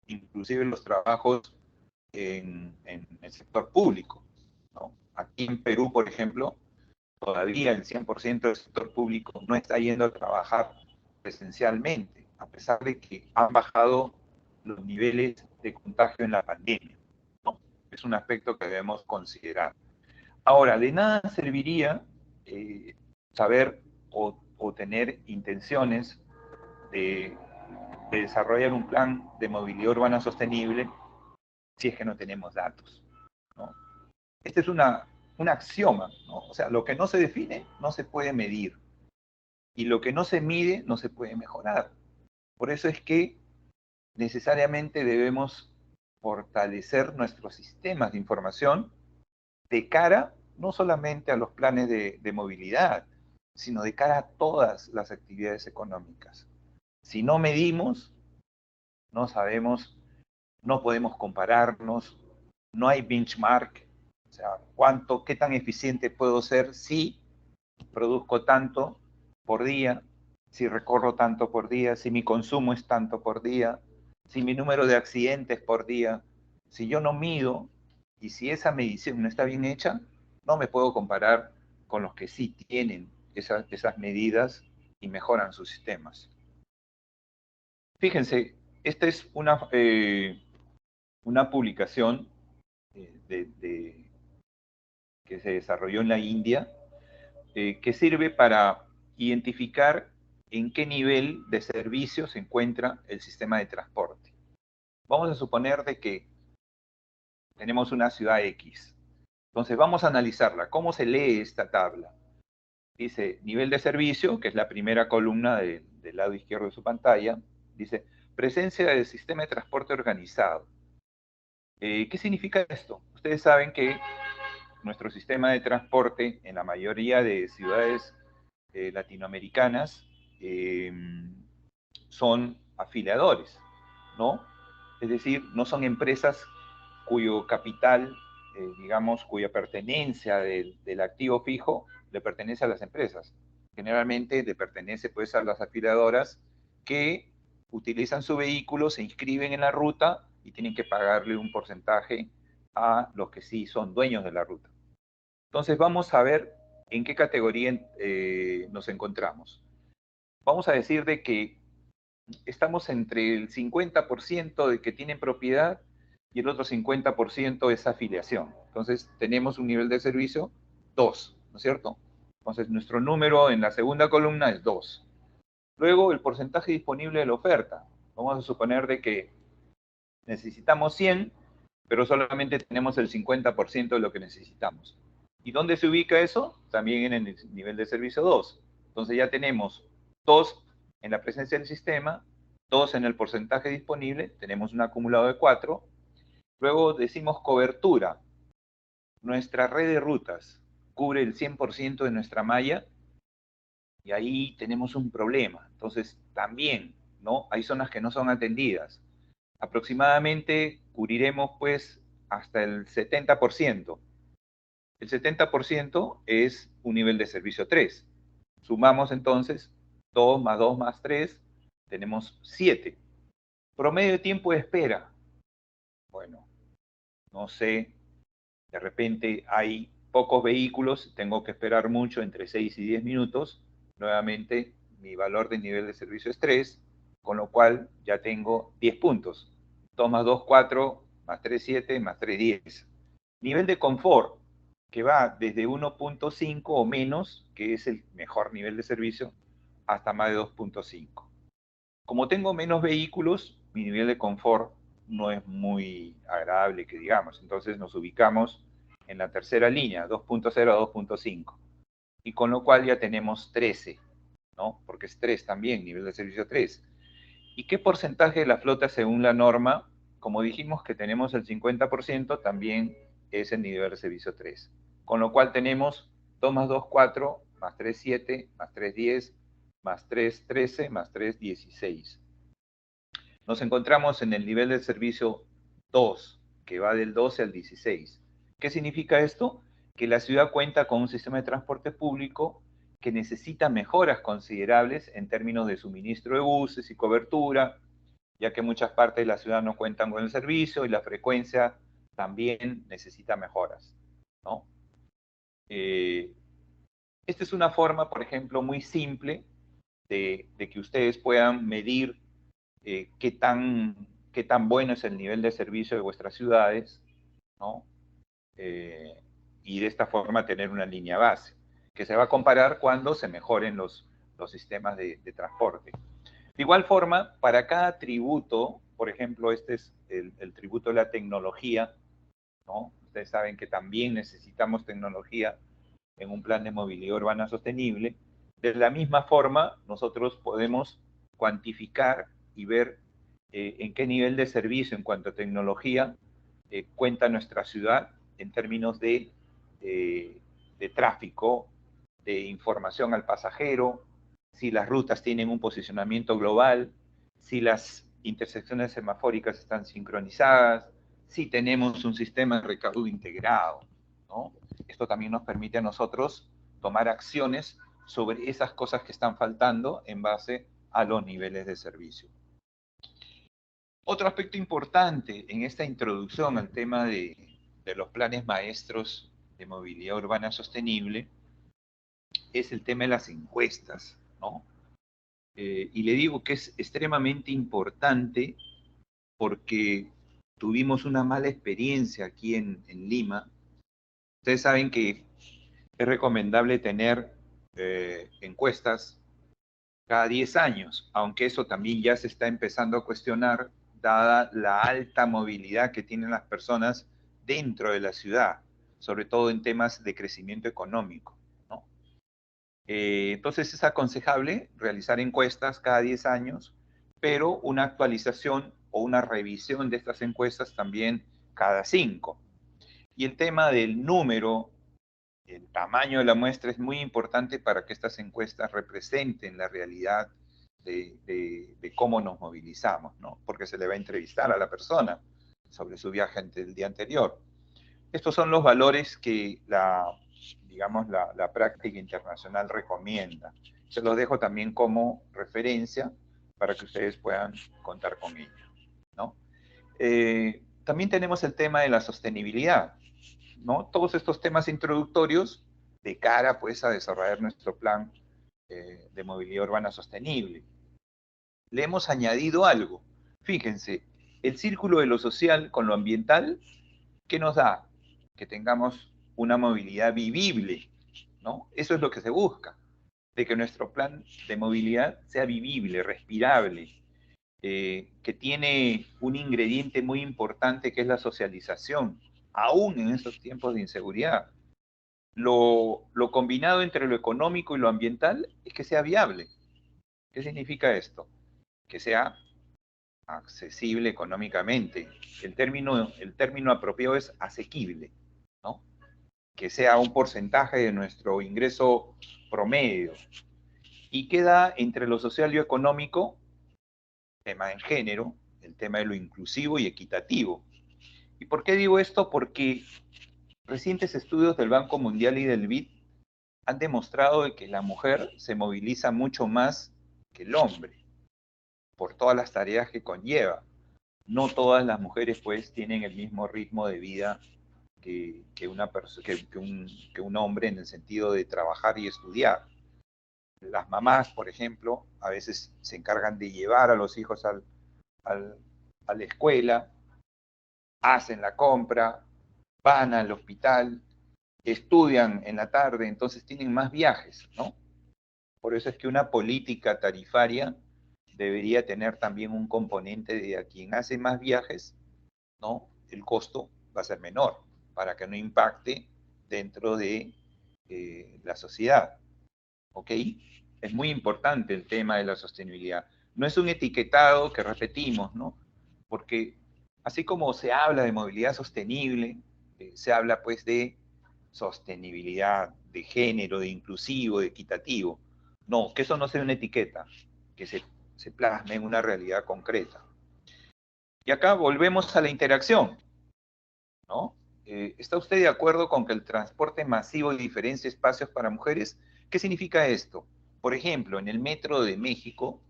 inclusive los trabajos en el sector público, ¿no? Aquí en Perú, por ejemplo, todavía el 100% del sector público no está yendo a trabajar presencialmente, a pesar de que han bajado los niveles de contagio en la pandemia, ¿no? Es un aspecto que debemos considerar. Ahora, de nada serviría saber o tener intenciones de, de desarrollar un plan de movilidad urbana sostenible si es que no tenemos datos, ¿no? Este es un axioma, ¿no? O sea, lo que no se define no se puede medir y lo que no se mide no se puede mejorar. Por eso es que necesariamente debemos fortalecer nuestros sistemas de información de cara no solamente a los planes de movilidad, sino de cara a todas las actividades económicas. Si no medimos, no sabemos, no podemos compararnos, no hay benchmark, o sea, qué tan eficiente puedo ser si produzco tanto por día, si recorro tanto por día, si mi consumo es tanto por día, si mi número de accidentes por día. Si yo no mido y si esa medición no está bien hecha, no me puedo comparar con los que sí tienen esas medidas y mejoran sus sistemas. Fíjense, esta es una publicación que se desarrolló en la India, que sirve para identificar en qué nivel de servicio se encuentra el sistema de transporte. Vamos a suponer de que tenemos una ciudad X. Entonces vamos a analizarla. ¿Cómo se lee esta tabla? Dice nivel de servicio, que es la primera columna del lado izquierdo de su pantalla. Dice presencia del sistema de transporte organizado. ¿Qué significa esto? Ustedes saben que nuestro sistema de transporte en la mayoría de ciudades latinoamericanas son afiliadores, ¿no? Es decir, no son empresas cuyo capital, digamos, cuya pertenencia del activo fijo le pertenece a las empresas. Generalmente le pertenece pues a las afiliadoras que utilizan su vehículo, se inscriben en la ruta y tienen que pagarle un porcentaje a los que sí son dueños de la ruta. Entonces vamos a ver en qué categoría nos encontramos. Vamos a decir de que estamos entre el 50% de que tienen propiedad y el otro 50% es afiliación. Entonces tenemos un nivel de servicio 2, ¿no es cierto? Entonces nuestro número en la segunda columna es 2. Luego el porcentaje disponible de la oferta. Vamos a suponer de que necesitamos 100, pero solamente tenemos el 50% de lo que necesitamos. ¿Y dónde se ubica eso? También en el nivel de servicio 2. Entonces ya tenemos 2 en la presencia del sistema, 2 en el porcentaje disponible, tenemos un acumulado de 4. Luego decimos cobertura. Nuestra red de rutas cubre el 100% de nuestra malla y ahí tenemos un problema. Entonces también, ¿no? Hay zonas que no son atendidas. Aproximadamente cubriremos pues hasta el 70%. El 70% es un nivel de servicio 3. Sumamos entonces 2 más 2 más 3, tenemos 7. Promedio de tiempo de espera. Bueno, no sé, de repente hay pocos vehículos, tengo que esperar mucho, entre 6 y 10 minutos. Nuevamente, mi valor de nivel de servicio es 3, con lo cual ya tengo 10 puntos. 2 más 2, 4, más 3, 7, más 3, 10. Nivel de confort. que va desde 1.5 o menos, que es el mejor nivel de servicio, hasta más de 2.5. Como tengo menos vehículos, mi nivel de confort no es muy agradable, que digamos. Entonces nos ubicamos en la tercera línea, 2.0 a 2.5. Y con lo cual ya tenemos 13, ¿no? Porque es 3 también, nivel de servicio 3. ¿Y qué porcentaje de la flota según la norma? Como dijimos que tenemos el 50%, también es el nivel de servicio 3. Con lo cual tenemos 2 más 2, 4, más 3, 7, más 3, 10, más 3, 13, más 3, 16. Nos encontramos en el nivel de servicio 2, que va del 12 al 16. ¿Qué significa esto? Que la ciudad cuenta con un sistema de transporte público que necesita mejoras considerables en términos de suministro de buses y cobertura, ya que muchas partes de la ciudad no cuentan con el servicio y la frecuencia también necesita mejoras, ¿no? Esta es una forma, por ejemplo, muy simple de que ustedes puedan medir qué tan bueno es el nivel de servicio de vuestras ciudades, ¿no? Y de esta forma tener una línea base, que se va a comparar cuando se mejoren los sistemas de transporte. De igual forma, para cada tributo, por ejemplo, este es el tributo de la tecnología, ¿no? Ustedes saben que también necesitamos tecnología en un plan de movilidad urbana sostenible. De la misma forma, nosotros podemos cuantificar y ver en qué nivel de servicio en cuanto a tecnología cuenta nuestra ciudad en términos de tráfico, de información al pasajero, si las rutas tienen un posicionamiento global, si las intersecciones semafóricas están sincronizadas, si tenemos un sistema de recaudo integrado, ¿no? Esto también nos permite a nosotros tomar acciones sobre esas cosas que están faltando en base a los niveles de servicio. Otro aspecto importante en esta introducción al tema de los planes maestros de movilidad urbana sostenible es el tema de las encuestas, ¿no? Y le digo que es extremadamente importante porque tuvimos una mala experiencia aquí en Lima. Ustedes saben que es recomendable tener encuestas cada 10 años, aunque eso también ya se está empezando a cuestionar, dada la alta movilidad que tienen las personas dentro de la ciudad, sobre todo en temas de crecimiento económico, ¿no? Entonces es aconsejable realizar encuestas cada 10 años, pero una actualización o una revisión de estas encuestas también cada 5. Y el tema del número, el tamaño de la muestra es muy importante para que estas encuestas representen la realidad de cómo nos movilizamos, ¿no? Porque se le va a entrevistar a la persona sobre su viaje el día anterior. Estos son los valores que la práctica internacional recomienda. Se los dejo también como referencia para que ustedes puedan contar con ello, ¿no? También tenemos el tema de la sostenibilidad, ¿no? Todos estos temas introductorios de cara pues a desarrollar nuestro plan de movilidad urbana sostenible. Le hemos añadido algo. Fíjense, el círculo de lo social con lo ambiental, ¿qué nos da? Que tengamos una movilidad vivible, ¿no? Eso es lo que se busca, de que nuestro plan de movilidad sea vivible, respirable, que tiene un ingrediente muy importante que es la socialización, aún en estos tiempos de inseguridad. Lo combinado entre lo económico y lo ambiental es que sea viable. ¿Qué significa esto? Que sea accesible económicamente. El término apropiado es asequible, ¿no? Que sea un porcentaje de nuestro ingreso promedio. Y queda entre lo social y lo económico, tema en género, el tema de lo inclusivo y equitativo. ¿Y por qué digo esto? Porque recientes estudios del Banco Mundial y del BID han demostrado que la mujer se moviliza mucho más que el hombre por todas las tareas que conlleva. No todas las mujeres pues tienen el mismo ritmo de vida que un hombre en el sentido de trabajar y estudiar. Las mamás, por ejemplo, a veces se encargan de llevar a los hijos a la escuela, hacen la compra, van al hospital estudian en la tarde, entonces tienen más viajes, ¿no? Por eso es que una política tarifaria debería tener también un componente de a quien hace más viajes, ¿no? El costo va a ser menor, para que no impacte dentro de la sociedad, ¿ok? Es muy importante el tema de la sostenibilidad. No es un etiquetado que repetimos, ¿no? Porque así como se habla de movilidad sostenible, se habla pues de sostenibilidad, de género, de inclusivo, de equitativo. No, que eso no sea una etiqueta, que se plasme en una realidad concreta. Y acá volvemos a la interacción, ¿no? ¿Está usted de acuerdo con que el transporte masivo diferencia espacios para mujeres? ¿Qué significa esto? Por ejemplo, en el metro de México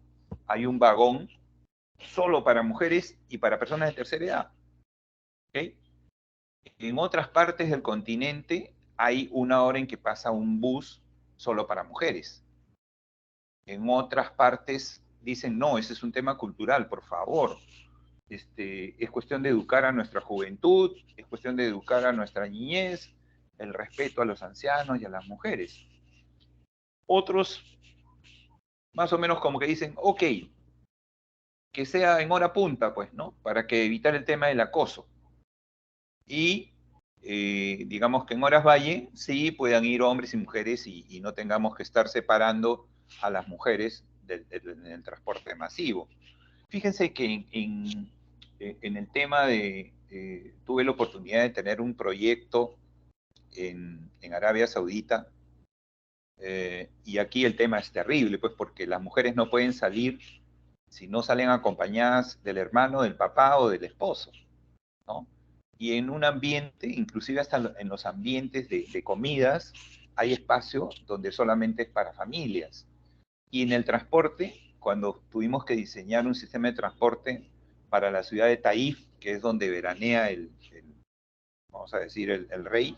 hay un vagón solo para mujeres y para personas de tercera edad. ¿Okay? En otras partes del continente hay una hora en que pasa un bus solo para mujeres. En otras partes dicen, no, ese es un tema cultural, por favor. Es cuestión de educar a nuestra juventud, es cuestión de educar a nuestra niñez, el respeto a los ancianos y a las mujeres. Otros, más o menos como que dicen, ok, que sea en hora punta, pues, ¿no? Para que evitar el tema del acoso. Y digamos que en horas valle sí puedan ir hombres y mujeres y no tengamos que estar separando a las mujeres del transporte masivo. Fíjense que en el tema de, tuve la oportunidad de tener un proyecto en Arabia Saudita, y aquí el tema es terrible, pues porque las mujeres no pueden salir si no salen acompañadas del hermano, del papá o del esposo, ¿no? Y en un ambiente, inclusive hasta en los ambientes de comidas, hay espacio donde solamente es para familias. Y en el transporte, cuando tuvimos que diseñar un sistema de transporte para la ciudad de Taif, que es donde veranea vamos a decir, el rey,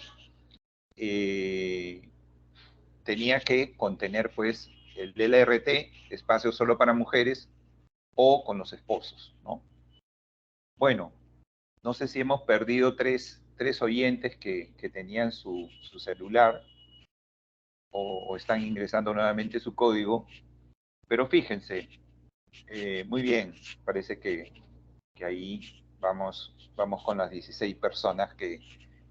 eh, tenía que contener pues el LRT, espacio solo para mujeres, o con los esposos, ¿no? Bueno, no sé si hemos perdido tres oyentes que tenían su celular o están ingresando nuevamente su código, pero fíjense, muy bien, parece que ahí vamos con las 16 personas que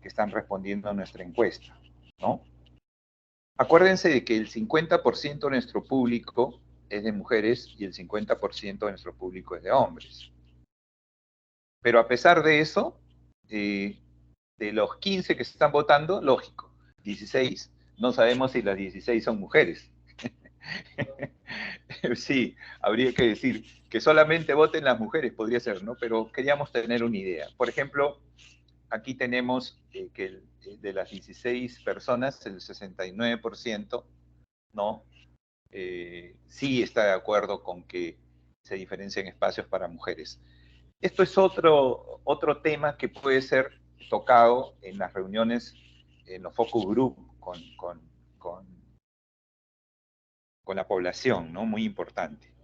están respondiendo a nuestra encuesta, ¿no? Acuérdense de que el 50% de nuestro público es de mujeres y el 50% de nuestro público es de hombres. Pero a pesar de eso, de los 15 que están votando, lógico, 16, no sabemos si las 16 son mujeres. Sí, habría que decir que solamente voten las mujeres, podría ser, ¿no? Pero queríamos tener una idea. Por ejemplo, aquí tenemos que de las 16 personas, el 69%, ¿no? Sí está de acuerdo con que se diferencien espacios para mujeres. Esto es otro tema que puede ser tocado en las reuniones, en los focus group con la población, ¿no? Muy importante.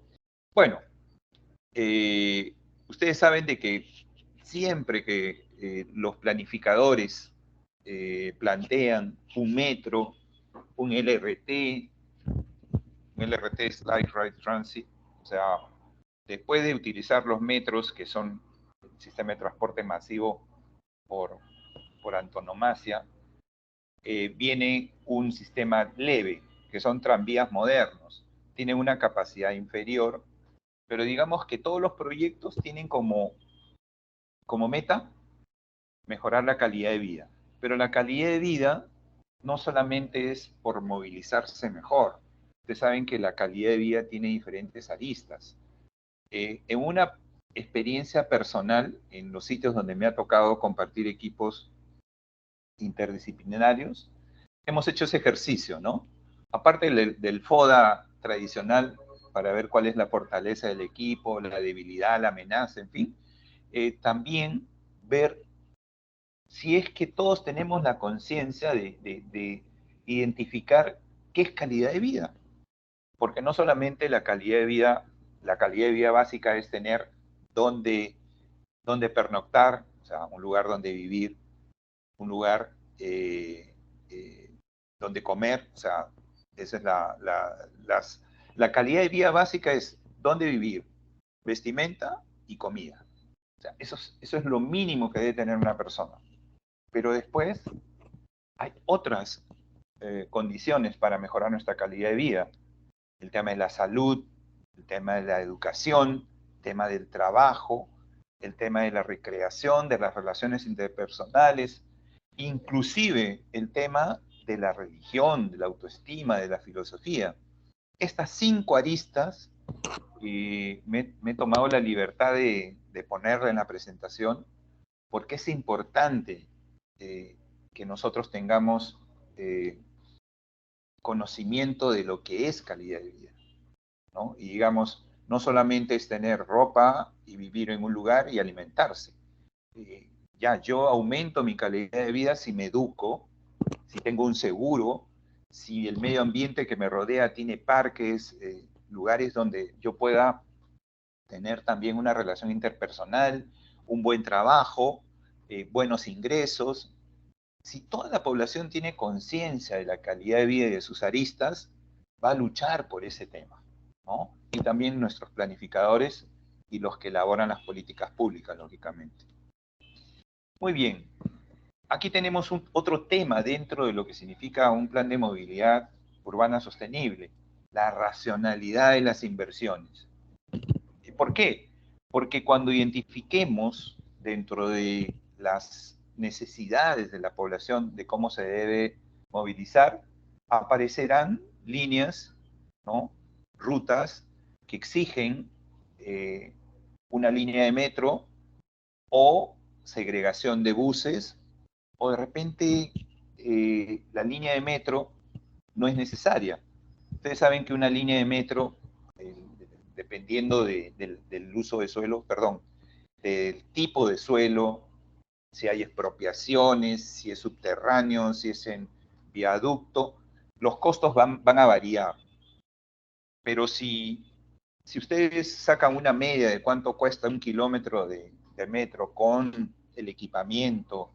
Bueno, ustedes saben de que siempre que los planificadores plantean un metro, un LRT es Light Rail Transit, o sea, después de utilizar los metros, que son el sistema de transporte masivo por antonomasia, viene un sistema leve, que son tranvías modernos. Tienen una capacidad inferior, pero digamos que todos los proyectos tienen como meta mejorar la calidad de vida. Pero la calidad de vida no solamente es por movilizarse mejor. Ustedes saben que la calidad de vida tiene diferentes aristas. En una experiencia personal, en los sitios donde me ha tocado compartir equipos interdisciplinarios, hemos hecho ese ejercicio, ¿no? Aparte del FODA tradicional, para ver cuál es la fortaleza del equipo, la debilidad, la amenaza, en fin, también ver si es que todos tenemos la conciencia de identificar qué es calidad de vida. Porque no solamente la calidad de vida básica es tener dónde pernoctar, o sea, un lugar donde vivir, un lugar donde comer, o sea, esa es la calidad de vida básica es dónde vivir, vestimenta y comida. O sea, eso es lo mínimo que debe tener una persona. Pero después hay otras condiciones para mejorar nuestra calidad de vida. El tema de la salud, el tema de la educación, el tema del trabajo, el tema de la recreación, de las relaciones interpersonales, inclusive el tema de la religión, de la autoestima, de la filosofía. Estas 5 aristas me he tomado la libertad de ponerla en la presentación porque es importante que nosotros tengamos conocimiento de lo que es calidad de vida, ¿no? Y digamos, no solamente es tener ropa y vivir en un lugar y alimentarse. Ya, yo aumento mi calidad de vida si me educo, si tengo un seguro, si el medio ambiente que me rodea tiene parques, lugares donde yo pueda tener también una relación interpersonal, un buen trabajo, buenos ingresos. Si toda la población tiene conciencia de la calidad de vida y de sus aristas, va a luchar por ese tema, ¿no? Y también nuestros planificadores y los que elaboran las políticas públicas, lógicamente. Muy bien, aquí tenemos otro tema dentro de lo que significa un plan de movilidad urbana sostenible, la racionalidad de las inversiones. ¿Por qué? Porque cuando identifiquemos dentro de las necesidades de la población de cómo se debe movilizar, aparecerán líneas, ¿no? Rutas que exigen una línea de metro o segregación de buses, o de repente la línea de metro no es necesaria. Ustedes saben que una línea de metro, dependiendo del uso de suelo, perdón, del tipo de suelo, si hay expropiaciones, si es subterráneo, si es en viaducto, los costos van a variar. Pero si ustedes sacan una media de cuánto cuesta un kilómetro de metro con el equipamiento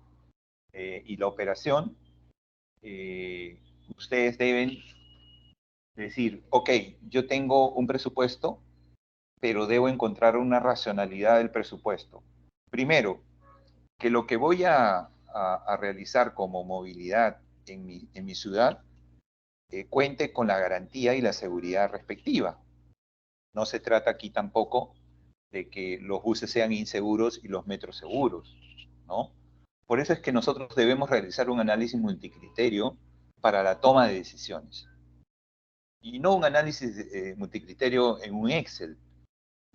y la operación, ustedes deben decir, ok, yo tengo un presupuesto, pero debo encontrar una racionalidad del presupuesto. Primero, que lo que voy a realizar como movilidad en mi ciudad cuente con la garantía y la seguridad respectiva. No se trata aquí tampoco de que los buses sean inseguros y los metros seguros, ¿no? Por eso es que nosotros debemos realizar un análisis multicriterio para la toma de decisiones. Y no un análisis multicriterio en un Excel.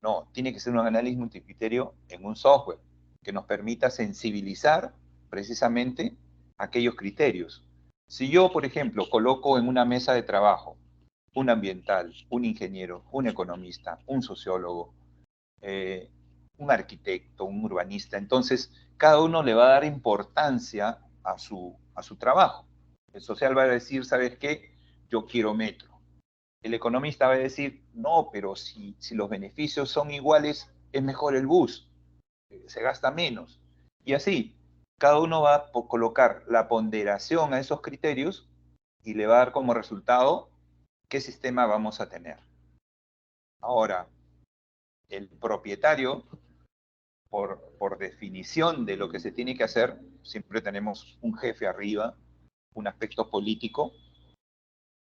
No, tiene que ser un análisis multicriterio en un software que nos permita sensibilizar precisamente aquellos criterios. Si yo, por ejemplo, coloco en una mesa de trabajo un ambiental, un ingeniero, un economista, un sociólogo, eh, un arquitecto, un urbanista, entonces cada uno le va a dar importancia a su trabajo. El social va a decir, ¿sabes qué? Yo quiero metro. El economista va a decir, no, pero si los beneficios son iguales, es mejor el bus, se gasta menos. Y así, cada uno va a colocar la ponderación a esos criterios y le va a dar como resultado qué sistema vamos a tener. Ahora, el propietario, por definición de lo que se tiene que hacer, siempre tenemos un jefe arriba, un aspecto político,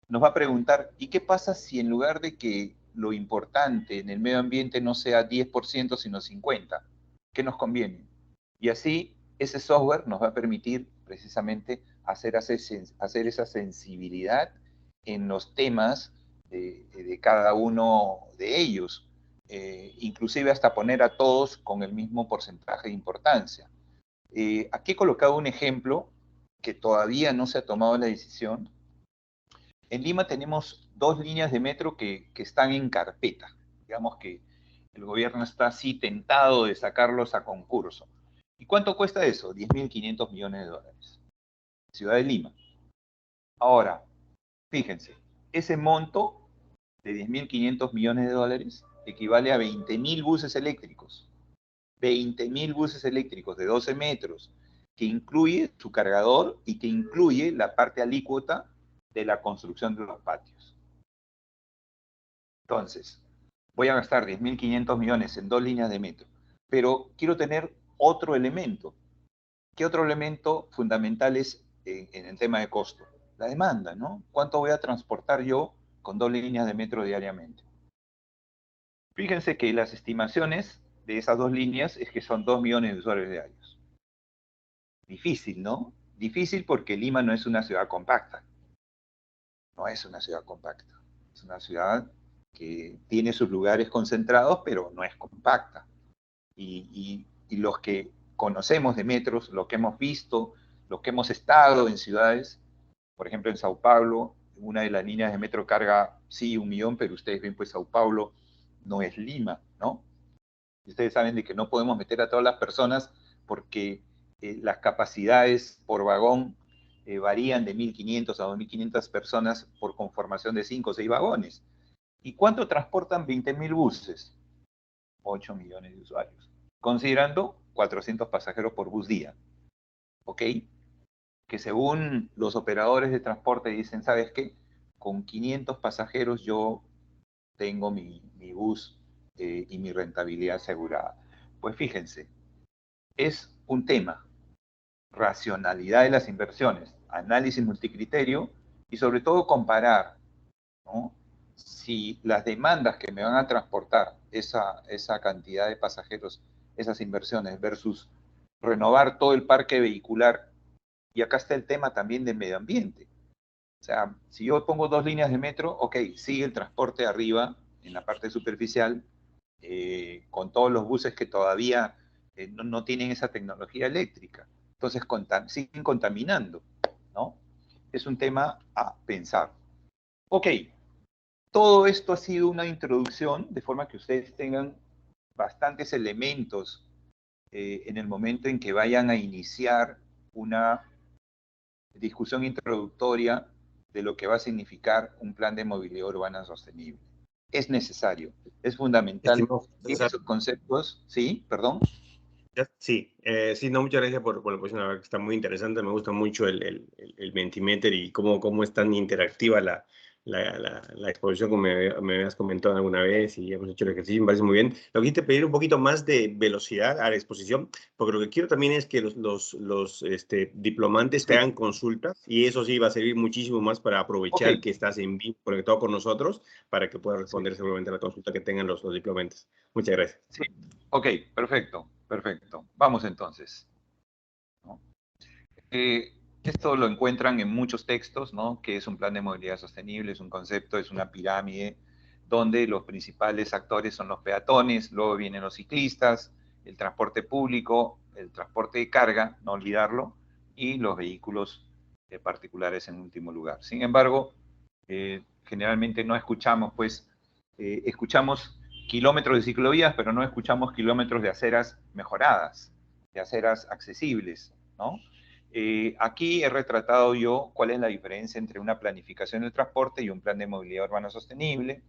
nos va a preguntar, ¿y qué pasa si en lugar de que lo importante en el medio ambiente no sea 10%, sino 50%? ¿Qué nos conviene? Y así, ese software nos va a permitir precisamente hacer esa sensibilidad en los temas de cada uno de ellos, inclusive hasta poner a todos con el mismo porcentaje de importancia. Aquí he colocado un ejemplo que todavía no se ha tomado la decisión. En Lima tenemos 2 líneas de metro que están en carpeta. Digamos que el gobierno está así tentado de sacarlos a concurso. ¿Y cuánto cuesta eso? 10.500 millones de dólares. Ciudad de Lima. Ahora, fíjense, ese monto de 10.500 millones de dólares equivale a 20.000 buses eléctricos. 20.000 buses eléctricos de 12 metros, que incluye su cargador y que incluye la parte alícuota de la construcción de los patios. Entonces, voy a gastar 10.500 millones en 2 líneas de metro, pero quiero tener otro elemento. ¿Qué otro elemento fundamental es en el tema de costo? La demanda, ¿no? ¿Cuánto voy a transportar yo con 2 líneas de metro diariamente? Fíjense que las estimaciones de esas 2 líneas es que son 2 millones de usuarios diarios. Difícil, ¿no? Difícil porque Lima no es una ciudad compacta. No es una ciudad compacta. Es una ciudad que tiene sus lugares concentrados, pero no es compacta. Y los que conocemos de metros, lo que hemos visto, los que hemos estado en ciudades, por ejemplo en Sao Paulo, una de las líneas de metro carga, sí, 1 millón, pero ustedes ven, pues Sao Paulo no es Lima, ¿no? Y ustedes saben de que no podemos meter a todas las personas porque las capacidades por vagón varían de 1.500 a 2.500 personas por conformación de 5 o 6 vagones. ¿Y cuánto transportan 20.000 buses? 8 millones de usuarios, considerando 400 pasajeros por bus día. ¿Ok? Que según los operadores de transporte dicen, ¿sabes qué? Con 500 pasajeros yo tengo mi bus y mi rentabilidad asegurada. Pues fíjense, es un tema, racionalidad de las inversiones, análisis multicriterio y sobre todo comparar, ¿no? Si las demandas que me van a transportar esa cantidad de pasajeros, esas inversiones versus renovar todo el parque vehicular, y acá está el tema también del medio ambiente. O sea, si yo pongo 2 líneas de metro, ok, sigue el transporte arriba, en la parte superficial, con todos los buses que todavía no tienen esa tecnología eléctrica. Entonces siguen contaminando, ¿no? Es un tema a pensar. Ok, todo esto ha sido una introducción, de forma que ustedes tengan bastantes elementos en el momento en que vayan a iniciar una discusión introductoria de lo que va a significar un plan de movilidad urbana sostenible. Es necesario, es fundamental
Estimado
que
César,
esos conceptos, sí, perdón.
sí, sí, no, muchas gracias por la posición, la verdad que está muy interesante, me gusta mucho el Mentimeter y cómo es tan interactiva la exposición, como me habías comentado alguna vez y hemos hecho el ejercicio, me parece muy bien. Lo que te pedir un poquito más de velocidad a la exposición, porque lo que quiero también es que los diplomantes te
Sí,
hagan consultas y eso sí va a servir muchísimo más para
ok,
aprovechar que estás en vivo conectado con nosotros para que puedas
sí,
responder seguramente a la consulta que tengan los diplomantes. Muchas gracias.
sí, ok, perfecto, perfecto. Vamos entonces, ¿no? Esto lo encuentran en muchos textos, ¿no? Que es un plan de movilidad sostenible, es un concepto, es una pirámide, donde los principales actores son los peatones, luego vienen los ciclistas, el transporte público, el transporte de carga, no olvidarlo, y los vehículos particulares en último lugar. Sin embargo, generalmente no escuchamos, pues, escuchamos kilómetros de ciclovías, pero no escuchamos kilómetros de aceras mejoradas, de aceras accesibles, ¿no? Aquí he retratado yo cuál es la diferencia entre una planificación del transporte y un plan de movilidad urbana sostenible,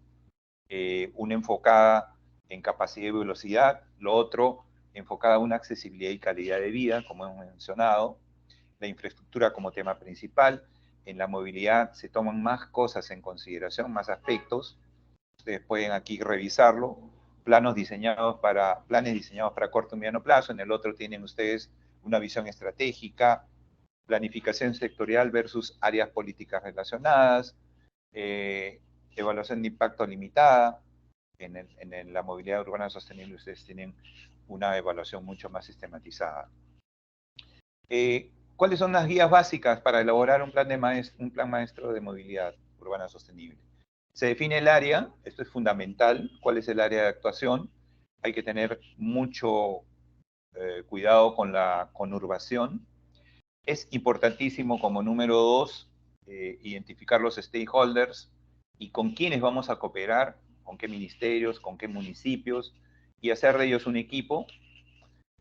una enfocada en capacidad y velocidad, lo otro enfocada a una accesibilidad y calidad de vida, como hemos mencionado, la infraestructura como tema principal. En la movilidad se toman más cosas en consideración, más aspectos. Ustedes pueden aquí revisarlo. Planes diseñados para corto y mediano plazo. En el otro tienen ustedes una visión estratégica, planificación sectorial versus áreas políticas relacionadas, evaluación de impacto limitada. En la movilidad urbana sostenible ustedes tienen una evaluación mucho más sistematizada. ¿Cuáles son las guías básicas para elaborar un plan maestro de movilidad urbana sostenible? Se define el área, esto es fundamental, cuál es el área de actuación. Hay que tener mucho cuidado con la conurbación. Es importantísimo como número 2, identificar los stakeholders y con quiénes vamos a cooperar, con qué ministerios, con qué municipios, y hacer de ellos un equipo.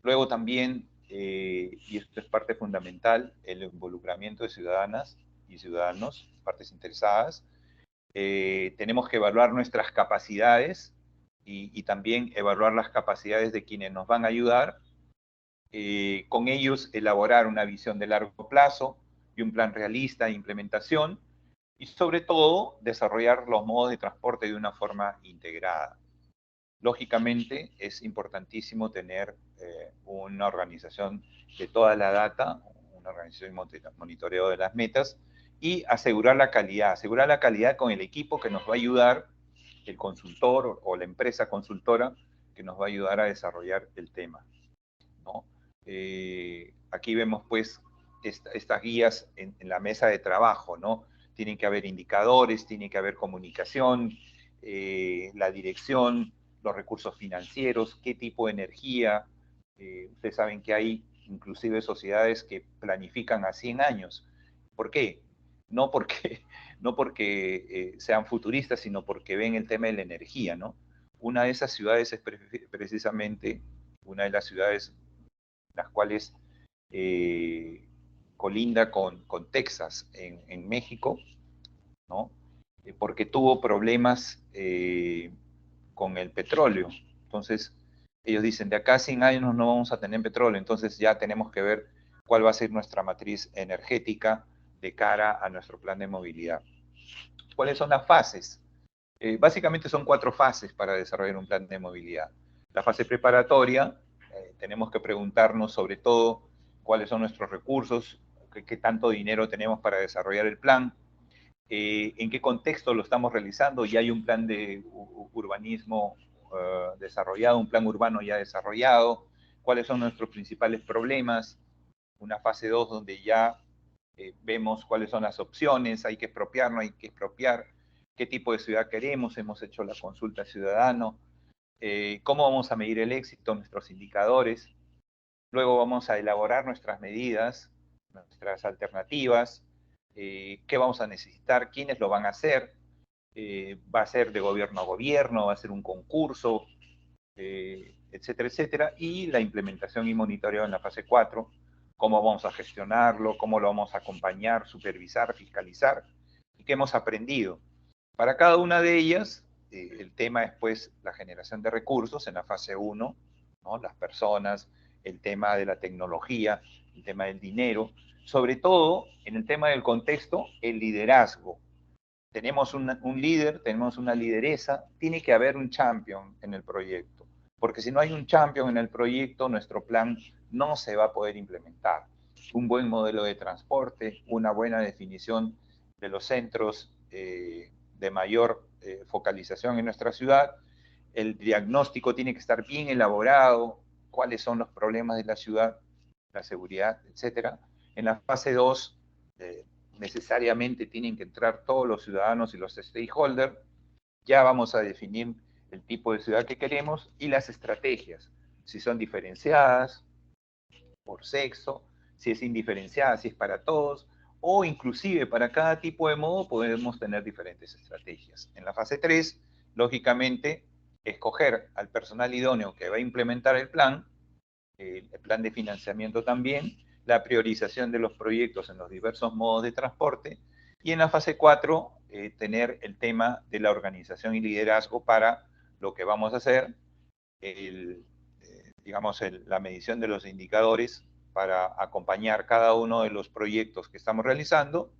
Luego también, y esto es parte fundamental, el involucramiento de ciudadanas y ciudadanos, partes interesadas. Tenemos que evaluar nuestras capacidades y también evaluar las capacidades de quienes nos van a ayudar con ellos elaborar una visión de largo plazo y un plan realista de implementación, y sobre todo desarrollar los modos de transporte de una forma integrada. Lógicamente es importantísimo tener una organización de toda la data, una organización de monitoreo de las metas, y asegurar la calidad con el equipo que nos va a ayudar, el consultor o la empresa consultora que nos va a ayudar a desarrollar el tema, ¿no? Aquí vemos pues estas guías en la mesa de trabajo, ¿no? Tienen que haber indicadores, tiene que haber comunicación, la dirección, los recursos financieros, qué tipo de energía. Ustedes saben que hay inclusive sociedades que planifican a 100 años. ¿Por qué? No porque, no porque sean futuristas, sino porque ven el tema de la energía, ¿no? Una de esas ciudades es precisamente una de las ciudades las cuales colinda con Texas en México, ¿no? Porque tuvo problemas con el petróleo. Entonces, ellos dicen, de acá a 100 años no vamos a tener petróleo, entonces ya tenemos que ver cuál va a ser nuestra matriz energética de cara a nuestro plan de movilidad. ¿Cuáles son las fases? Básicamente son 4 fases para desarrollar un plan de movilidad. La fase preparatoria, tenemos que preguntarnos sobre todo cuáles son nuestros recursos, qué tanto dinero tenemos para desarrollar el plan, en qué contexto lo estamos realizando. Ya hay un plan de urbanismo desarrollado, un plan urbano ya desarrollado, cuáles son nuestros principales problemas. Una fase 2 donde ya vemos cuáles son las opciones, hay que expropiar, no hay que expropiar, qué tipo de ciudad queremos, hemos hecho la consulta ciudadano, cómo vamos a medir el éxito, nuestros indicadores. Luego vamos a elaborar nuestras medidas, nuestras alternativas, qué vamos a necesitar, quiénes lo van a hacer, va a ser de gobierno a gobierno, va a ser un concurso, etcétera, etcétera, y la implementación y monitoreo en la fase 4, cómo vamos a gestionarlo, cómo lo vamos a acompañar, supervisar, fiscalizar, y qué hemos aprendido. Para cada una de ellas, el tema es pues la generación de recursos en la fase 1, ¿no? Las personas, el tema de la tecnología, el tema del dinero, sobre todo en el tema del contexto, el liderazgo. Tenemos un líder, tenemos una lideresa, tiene que haber un champion en el proyecto, porque si no hay un champion en el proyecto, nuestro plan no se va a poder implementar. Un buen modelo de transporte, una buena definición de los centros de mayor focalización en nuestra ciudad, el diagnóstico tiene que estar bien elaborado, cuáles son los problemas de la ciudad, la seguridad, etc. En la fase 2, necesariamente tienen que entrar todos los ciudadanos y los stakeholders. Ya vamos a definir el tipo de ciudad que queremos y las estrategias, si son diferenciadas por sexo, si es indiferenciada, si es para todos, o inclusive para cada tipo de modo podemos tener diferentes estrategias. En la fase 3, lógicamente, escoger al personal idóneo que va a implementar el plan de financiamiento también, la priorización de los proyectos en los diversos modos de transporte, y en la fase 4, tener el tema de la organización y liderazgo para lo que vamos a hacer, la medición de los indicadores para acompañar cada uno de los proyectos que estamos realizando,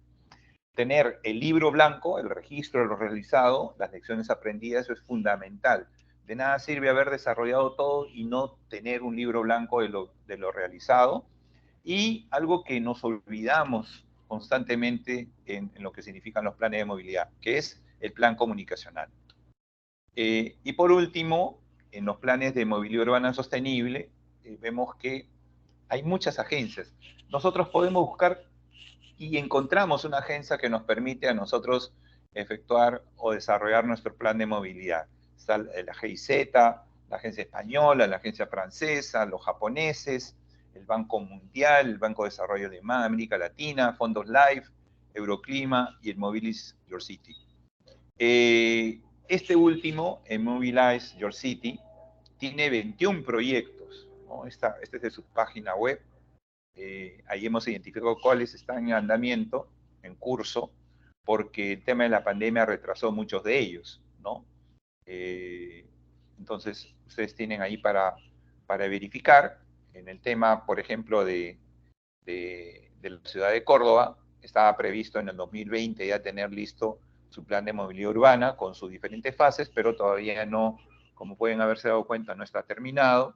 tener el libro blanco, el registro de lo realizado, las lecciones aprendidas, eso es fundamental. De nada sirve haber desarrollado todo y no tener un libro blanco de lo realizado. Y algo que nos olvidamos constantemente en lo que significan los planes de movilidad, que es el plan comunicacional. Y por último, en los planes de movilidad urbana sostenible, vemos que hay muchas agencias. Nosotros podemos buscar y encontramos una agencia que nos permite a nosotros efectuar o desarrollar nuestro plan de movilidad. Está la GIZ, la agencia española, la agencia francesa, los japoneses, el Banco Mundial, el Banco de Desarrollo de América Latina, Fondos Life, Euroclima y el Mobilize Your City. Este último, el Mobilize Your City, tiene 21 proyectos, ¿no? Este es de su página web. Ahí hemos identificado cuáles están en andamiento, en curso, porque el tema de la pandemia retrasó muchos de ellos, ¿no? Entonces, ustedes tienen ahí para verificar. En el tema, por ejemplo, de la ciudad de Córdoba, estaba previsto en el 2020 ya tener listo su plan de movilidad urbana con sus diferentes fases, pero todavía no, como pueden haberse dado cuenta, no está terminado.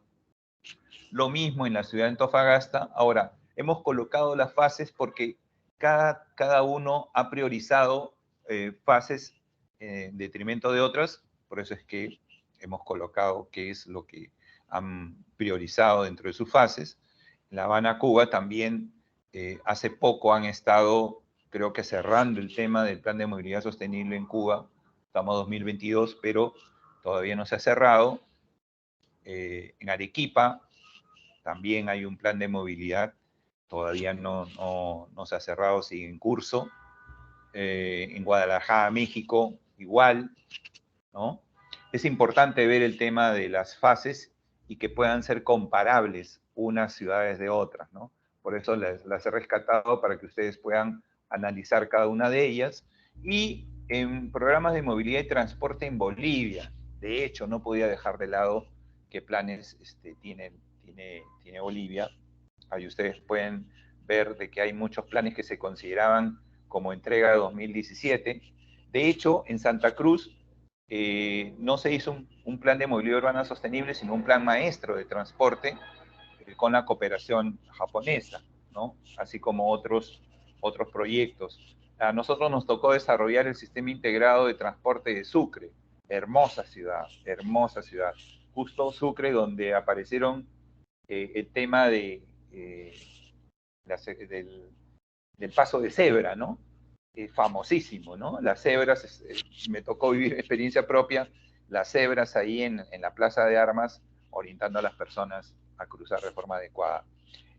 Lo mismo en la ciudad de Antofagasta. Ahora, hemos colocado las fases porque cada uno ha priorizado fases en detrimento de otras, por eso es que hemos colocado qué es lo que han priorizado dentro de sus fases. En La Habana, Cuba, también hace poco han estado, creo que cerrando el tema del plan de movilidad sostenible en Cuba. Estamos en 2022, pero todavía no se ha cerrado. En Arequipa también hay un plan de movilidad, todavía no se ha cerrado, sigue en curso. En Guadalajara, México, igual, ¿no? Es importante ver el tema de las fases y que puedan ser comparables unas ciudades de otras, ¿no? Por eso las he rescatado para que ustedes puedan analizar cada una de ellas. Y en programas de movilidad y transporte en Bolivia, de hecho, no podía dejar de lado qué planes tiene Bolivia. Ahí ustedes pueden ver de que hay muchos planes que se consideraban como entrega de 2017. De hecho, en Santa Cruz no se hizo un plan de movilidad urbana sostenible, sino un plan maestro de transporte con la cooperación japonesa, ¿no? Así como otros proyectos. A nosotros nos tocó desarrollar el sistema integrado de transporte de Sucre. Hermosa ciudad, hermosa ciudad. Justo Sucre, donde aparecieron el tema de, del paso de cebra, ¿no? Famosísimo, ¿no? Las cebras, me tocó vivir experiencia propia, las cebras ahí en la Plaza de Armas, orientando a las personas a cruzar de forma adecuada.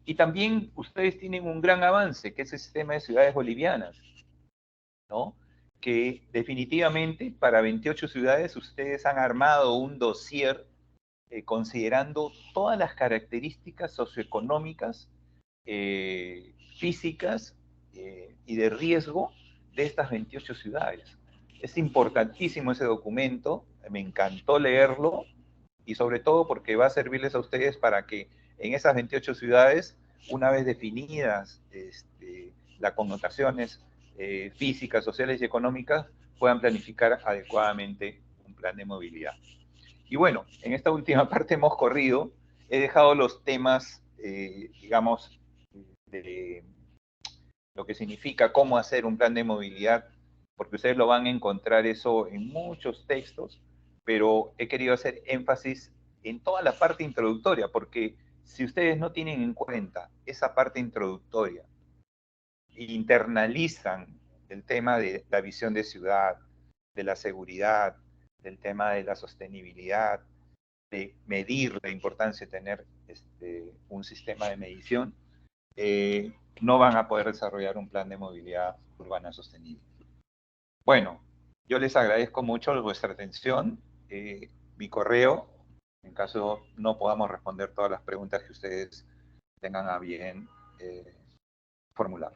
Y también ustedes tienen un gran avance, que es el sistema de ciudades bolivianas, ¿no? Que definitivamente para 28 ciudades ustedes han armado un dossier considerando todas las características socioeconómicas, físicas y de riesgo de estas 28 ciudades. Es importantísimo ese documento, me encantó leerlo y sobre todo porque va a servirles a ustedes para que en esas 28 ciudades, una vez definidas las connotaciones físicas, sociales y económicas, puedan planificar adecuadamente un plan de movilidad. Y bueno, en esta última parte hemos corrido, he dejado los temas, digamos, de lo que significa cómo hacer un plan de movilidad, porque ustedes lo van a encontrar eso en muchos textos, pero he querido hacer énfasis en toda la parte introductoria, porque si ustedes no tienen en cuenta esa parte introductoria, internalizan el tema de la visión de ciudad, de la seguridad, del tema de la sostenibilidad, de medir la importancia de tener un sistema de medición, no van a poder desarrollar un plan de movilidad urbana sostenible. Bueno, yo les agradezco mucho vuestra atención. Mi correo, en caso no podamos responder todas las preguntas que ustedes tengan a bien formular.